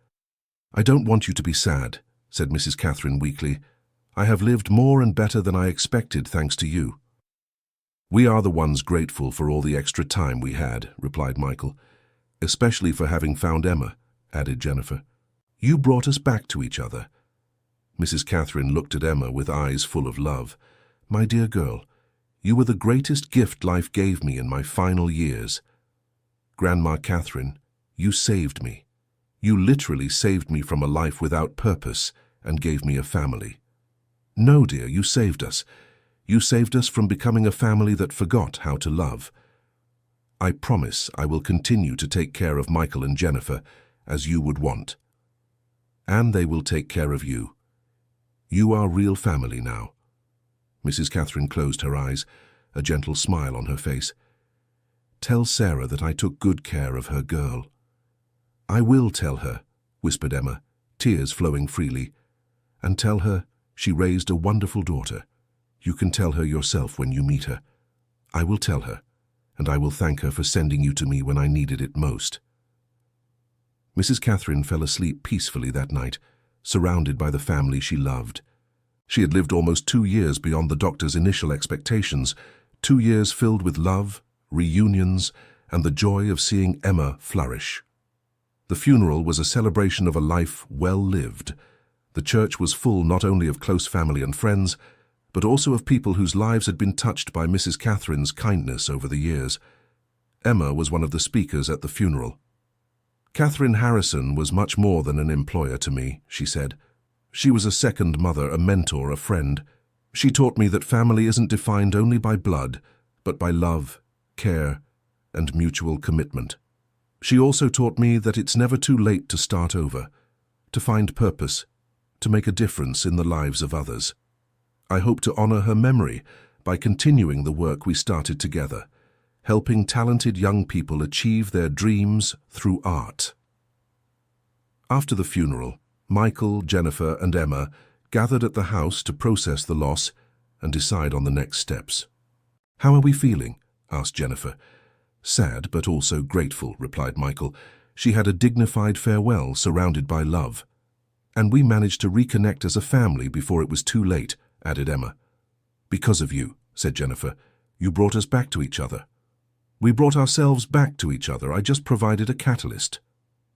"I don't want you to be sad," said Mrs. Catherine weakly. "I have lived more and better than I expected thanks to you." "We are the ones grateful for all the extra time we had," replied Michael. "Especially for having found Emma," added Jennifer. "You brought us back to each other." Mrs. Catherine looked at Emma with eyes full of love. "My dear girl, you were the greatest gift life gave me in my final years. Grandma Catherine, you saved me. You literally saved me from a life without purpose and gave me a family. No, dear, you saved us. You saved us from becoming a family that forgot how to love. I promise I will continue to take care of Michael and Jennifer as you would want. And they will take care of you. You are real family now." Mrs. Catherine closed her eyes, a gentle smile on her face. "Tell Sarah that I took good care of her girl." "I will tell her," whispered Emma, tears flowing freely. "And tell her she raised a wonderful daughter. You can tell her yourself when you meet her. I will tell her, and I will thank her for sending you to me when I needed it most." Mrs. Catherine fell asleep peacefully that night, surrounded by the family she loved. She had lived almost 2 years beyond the doctor's initial expectations, 2 years filled with love, reunions, and the joy of seeing Emma flourish. The funeral was a celebration of a life well lived. The church was full not only of close family and friends, but also of people whose lives had been touched by Mrs. Catherine's kindness over the years. Emma was one of the speakers at the funeral. "Catherine Harrison was much more than an employer to me," she said. "She was a second mother, a mentor, a friend. She taught me that family isn't defined only by blood, but by love, care, and mutual commitment. She also taught me that it's never too late to start over, to find purpose, to make a difference in the lives of others. I hope to honor her memory by continuing the work we started together, helping talented young people achieve their dreams through art. After the funeral, Michael, Jennifer, and Emma gathered at the house to process the loss and decide on the next steps. "How are we feeling?" asked Jennifer. "Sad, but also grateful," replied Michael. "She had a dignified farewell surrounded by love. And we managed to reconnect as a family before it was too late," added Emma. "Because of you," said Jennifer. "You brought us back to each other." "We brought ourselves back to each other. I just provided a catalyst."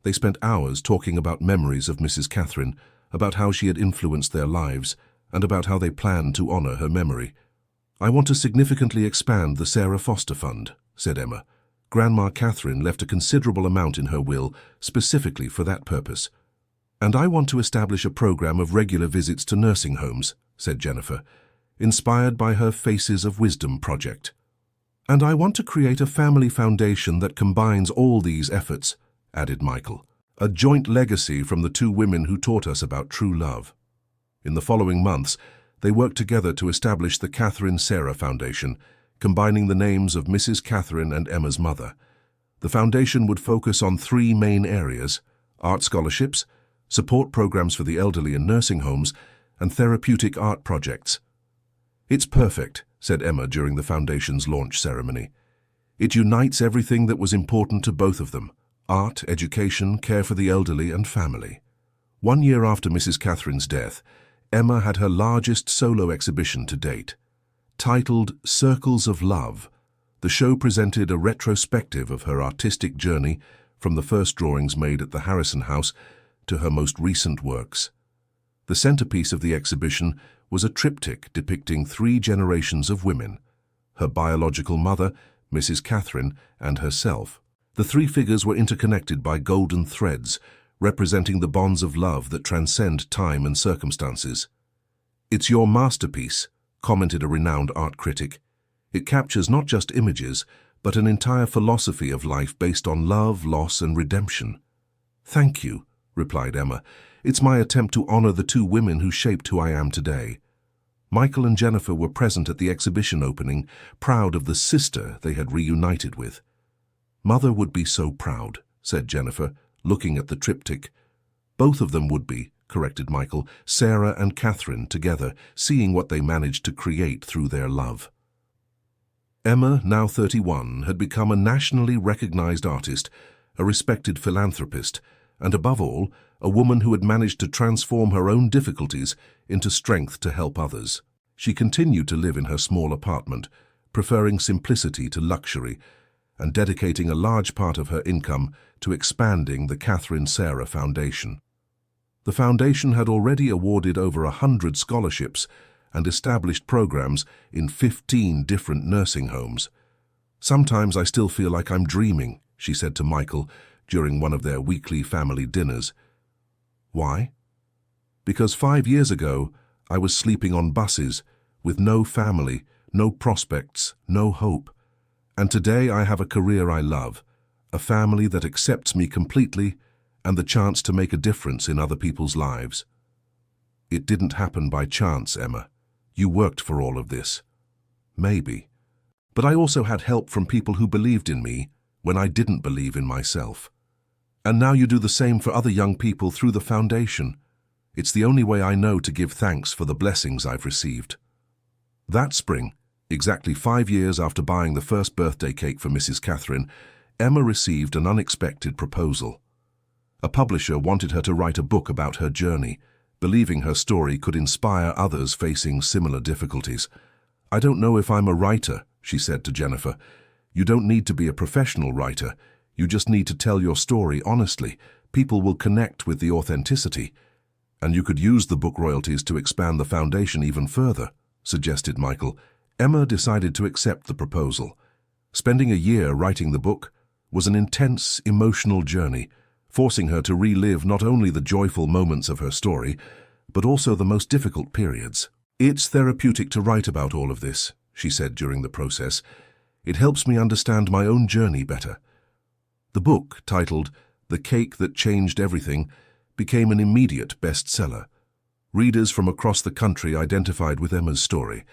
They spent hours talking about memories of Mrs. Catherine, about how she had influenced their lives, and about how they planned to honor her memory. "I want to significantly expand the Sarah Foster Fund," said Emma. "Grandma Catherine left a considerable amount in her will specifically for that purpose. "And I want to establish a program of regular visits to nursing homes," said Jennifer, inspired by her Faces of Wisdom project. "And I want to create a family foundation that combines all these efforts," added Michael, "a joint legacy from the two women who taught us about true love." In the following months, they worked together to establish the Catherine Sarah Foundation, combining the names of Mrs. Catherine and Emma's mother. The foundation would focus on three main areas: art scholarships, support programs for the elderly in nursing homes, and therapeutic art projects. "It's perfect," said Emma during the foundation's launch ceremony. "It unites everything that was important to both of them: art, education, care for the elderly, and family." 1 year after Mrs. Catherine's death, Emma had her largest solo exhibition to date. Titled Circles of Love, the show presented a retrospective of her artistic journey from the first drawings made at the Harrison House to her most recent works. The centerpiece of the exhibition was a triptych depicting 3 generations of women: her biological mother, Mrs. Catherine, and herself. The 3 figures were interconnected by golden threads, representing the bonds of love that transcend time and circumstances. "It's your masterpiece," commented a renowned art critic. "It captures not just images, but an entire philosophy of life based on love, loss, and redemption." "Thank you," replied Emma. "It's my attempt to honor the 2 women who shaped who I am today." Michael and Jennifer were present at the exhibition opening, proud of the sister they had reunited with. "Mother would be so proud," said Jennifer, looking at the triptych. "Both of them would be," corrected Michael, "Sarah and Catherine together, seeing what they managed to create through their love." Emma, now 31, had become a nationally recognized artist, a respected philanthropist, and above all, a woman who had managed to transform her own difficulties into strength to help others. She continued to live in her small apartment, preferring simplicity to luxury, and dedicating a large part of her income to expanding the Catherine Sarah Foundation. The foundation had already awarded over 100 scholarships and established programs in 15 different nursing homes. "Sometimes I still feel like I'm dreaming," she said to Michael during one of their weekly family dinners. "Why?" "Because 5 years ago, I was sleeping on buses, with no family, no prospects, no hope. And today I have a career I love, a family that accepts me completely, and the chance to make a difference in other people's lives." "It didn't happen by chance, Emma. You worked for all of this." "Maybe. But I also had help from people who believed in me when I didn't believe in myself. And now you do the same for other young people through the foundation. It's the only way I know to give thanks for the blessings I've received." That spring, exactly 5 years after buying the first birthday cake for Mrs. Catherine, Emma received an unexpected proposal. A publisher wanted her to write a book about her journey, believing her story could inspire others facing similar difficulties. "I don't know if I'm a writer," she said to Jennifer. "You don't need to be a professional writer. You just need to tell your story honestly. People will connect with the authenticity. And you could use the book royalties to expand the foundation even further," suggested Michael. Emma decided to accept the proposal. Spending a year writing the book was an intense, emotional journey, forcing her to relive not only the joyful moments of her story, but also the most difficult periods. "It's therapeutic to write about all of this," she said during the process. "It helps me understand my own journey better." The book, titled The Cake That Changed Everything, became an immediate bestseller. Readers from across the country identified with Emma's story,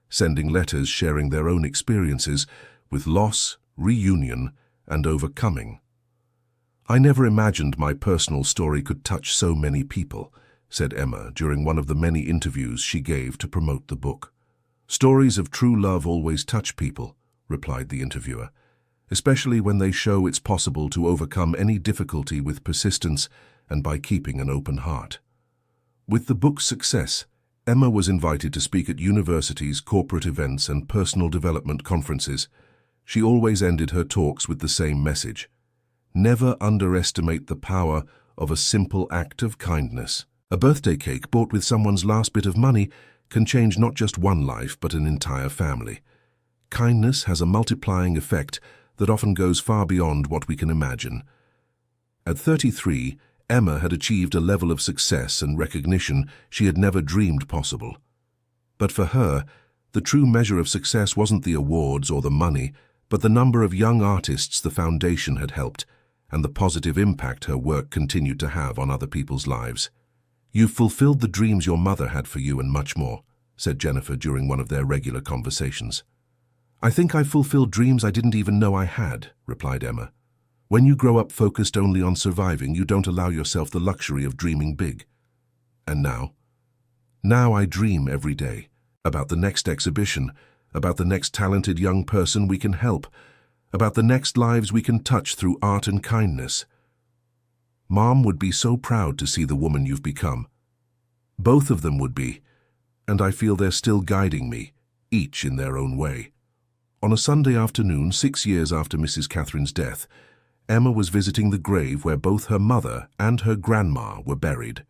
sending letters sharing their own experiences with loss, reunion, and overcoming. "I never imagined my personal story could touch so many people," said Emma during one of the many interviews she gave to promote the book. "Stories of true love always touch people," replied the interviewer, "especially when they show it's possible to overcome any difficulty with persistence and by keeping an open heart." With the book's success, Emma was invited to speak at universities, corporate events, and personal development conferences. She always ended her talks with the same message: never underestimate the power of a simple act of kindness. A birthday cake bought with someone's last bit of money can change not just one life, but an entire family. Kindness has a multiplying effect that often goes far beyond what we can imagine. At 33, Emma had achieved a level of success and recognition she had never dreamed possible. But for her, the true measure of success wasn't the awards or the money, but the number of young artists the foundation had helped, and the positive impact her work continued to have on other people's lives. "You've fulfilled the dreams your mother had for you and much more," said Jennifer during one of their regular conversations. "I think I've fulfilled dreams I didn't even know I had," replied Emma. "When you grow up focused only on surviving, you don't allow yourself the luxury of dreaming big. And now? Now I dream every day about the next exhibition, about the next talented young person we can help, about the next lives we can touch through art and kindness. Mom would be so proud to see the woman you've become. Both of them would be, and I feel they're still guiding me, each in their own way." On a Sunday afternoon, 6 years after Mrs. Catherine's death, Emma was visiting the grave where both her mother and her grandma were buried.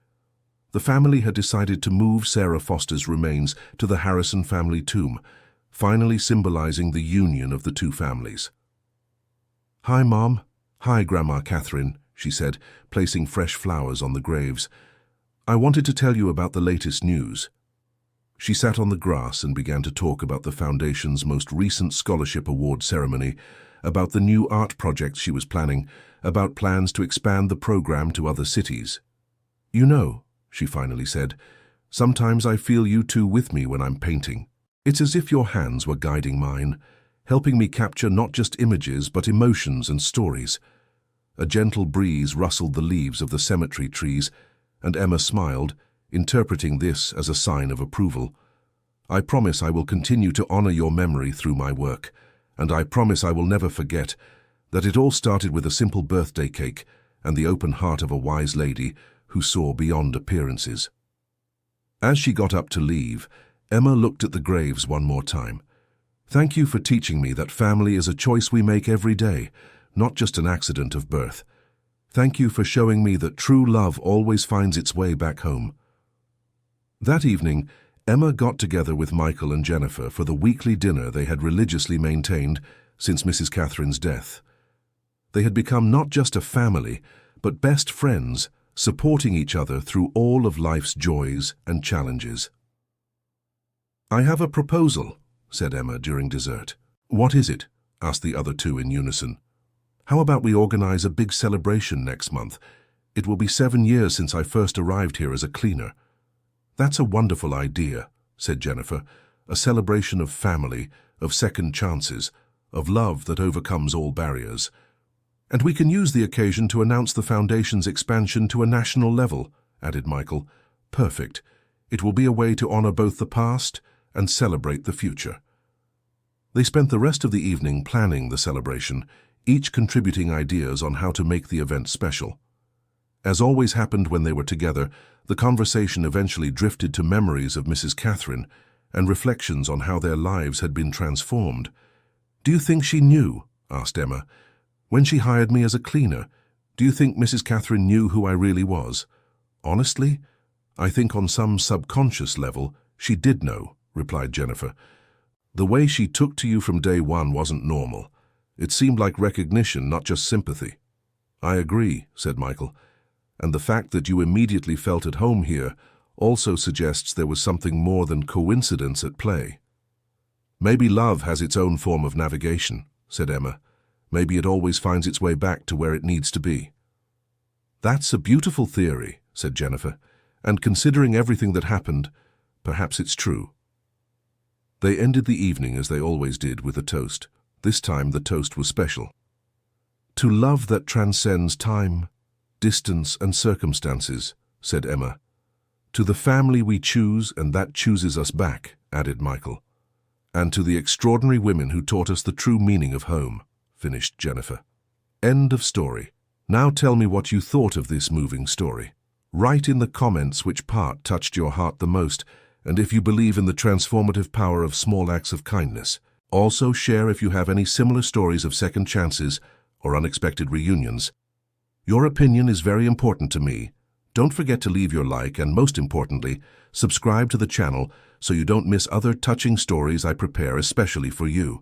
The family had decided to move Sarah Foster's remains to the Harrison family tomb, finally symbolizing the union of the two families. "Hi, Mom. Hi, Grandma Catherine," she said, placing fresh flowers on the graves. "I wanted to tell you about the latest news." She sat on the grass and began to talk about the Foundation's most recent scholarship award ceremony, about the new art projects she was planning, about plans to expand the program to other cities. "You know," she finally said, "sometimes I feel you two with me when I'm painting. It's as if your hands were guiding mine, helping me capture not just images but emotions and stories." A gentle breeze rustled the leaves of the cemetery trees, and Emma smiled, interpreting this as a sign of approval. "I promise I will continue to honor your memory through my work, and I promise I will never forget that it all started with a simple birthday cake and the open heart of a wise lady who saw beyond appearances." As she got up to leave, Emma looked at the graves one more time. "Thank you for teaching me that family is a choice we make every day, not just an accident of birth. Thank you for showing me that true love always finds its way back home." That evening, Emma got together with Michael and Jennifer for the weekly dinner they had religiously maintained since Mrs. Catherine's death. They had become not just a family, but best friends, supporting each other through all of life's joys and challenges. "I have a proposal," said Emma during dessert. "What is it?" asked the other two in unison. "How about we organize a big celebration next month? It will be 7 years since I first arrived here as a cleaner." "That's a wonderful idea," said Jennifer. "A celebration of family, of second chances, of love that overcomes all barriers. And we can use the occasion to announce the Foundation's expansion to a national level," added Michael. "Perfect. It will be a way to honor both the past and celebrate the future." They spent the rest of the evening planning the celebration, each contributing ideas on how to make the event special. As always happened when they were together, the conversation eventually drifted to memories of Mrs. Catherine and reflections on how their lives had been transformed. "Do you think she knew?" asked Emma. "When she hired me as a cleaner, do you think Mrs. Catherine knew who I really was?" "Honestly, I think on some subconscious level she did know," replied Jennifer. "The way she took to you from day one wasn't normal. It seemed like recognition, not just sympathy." "I agree," said Michael. "And the fact that you immediately felt at home here also suggests there was something more than coincidence at play." "Maybe love has its own form of navigation," said Emma. "Maybe it always finds its way back to where it needs to be." "That's a beautiful theory," said Jennifer. And considering everything that happened, perhaps it's true. They ended the evening as they always did with a toast. This time the toast was special. To love that transcends time, distance, and circumstances, said Emma. To the family we choose and that chooses us back, added Michael. And to the extraordinary women who taught us the true meaning of home, finished Jennifer. End of story. Now tell me what you thought of this moving story. Write in the comments which part touched your heart the most, and if you believe in the transformative power of small acts of kindness. Also share if you have any similar stories of second chances or unexpected reunions. Your opinion is very important to me. Don't forget to leave your like and, most importantly, subscribe to the channel so you don't miss other touching stories I prepare especially for you.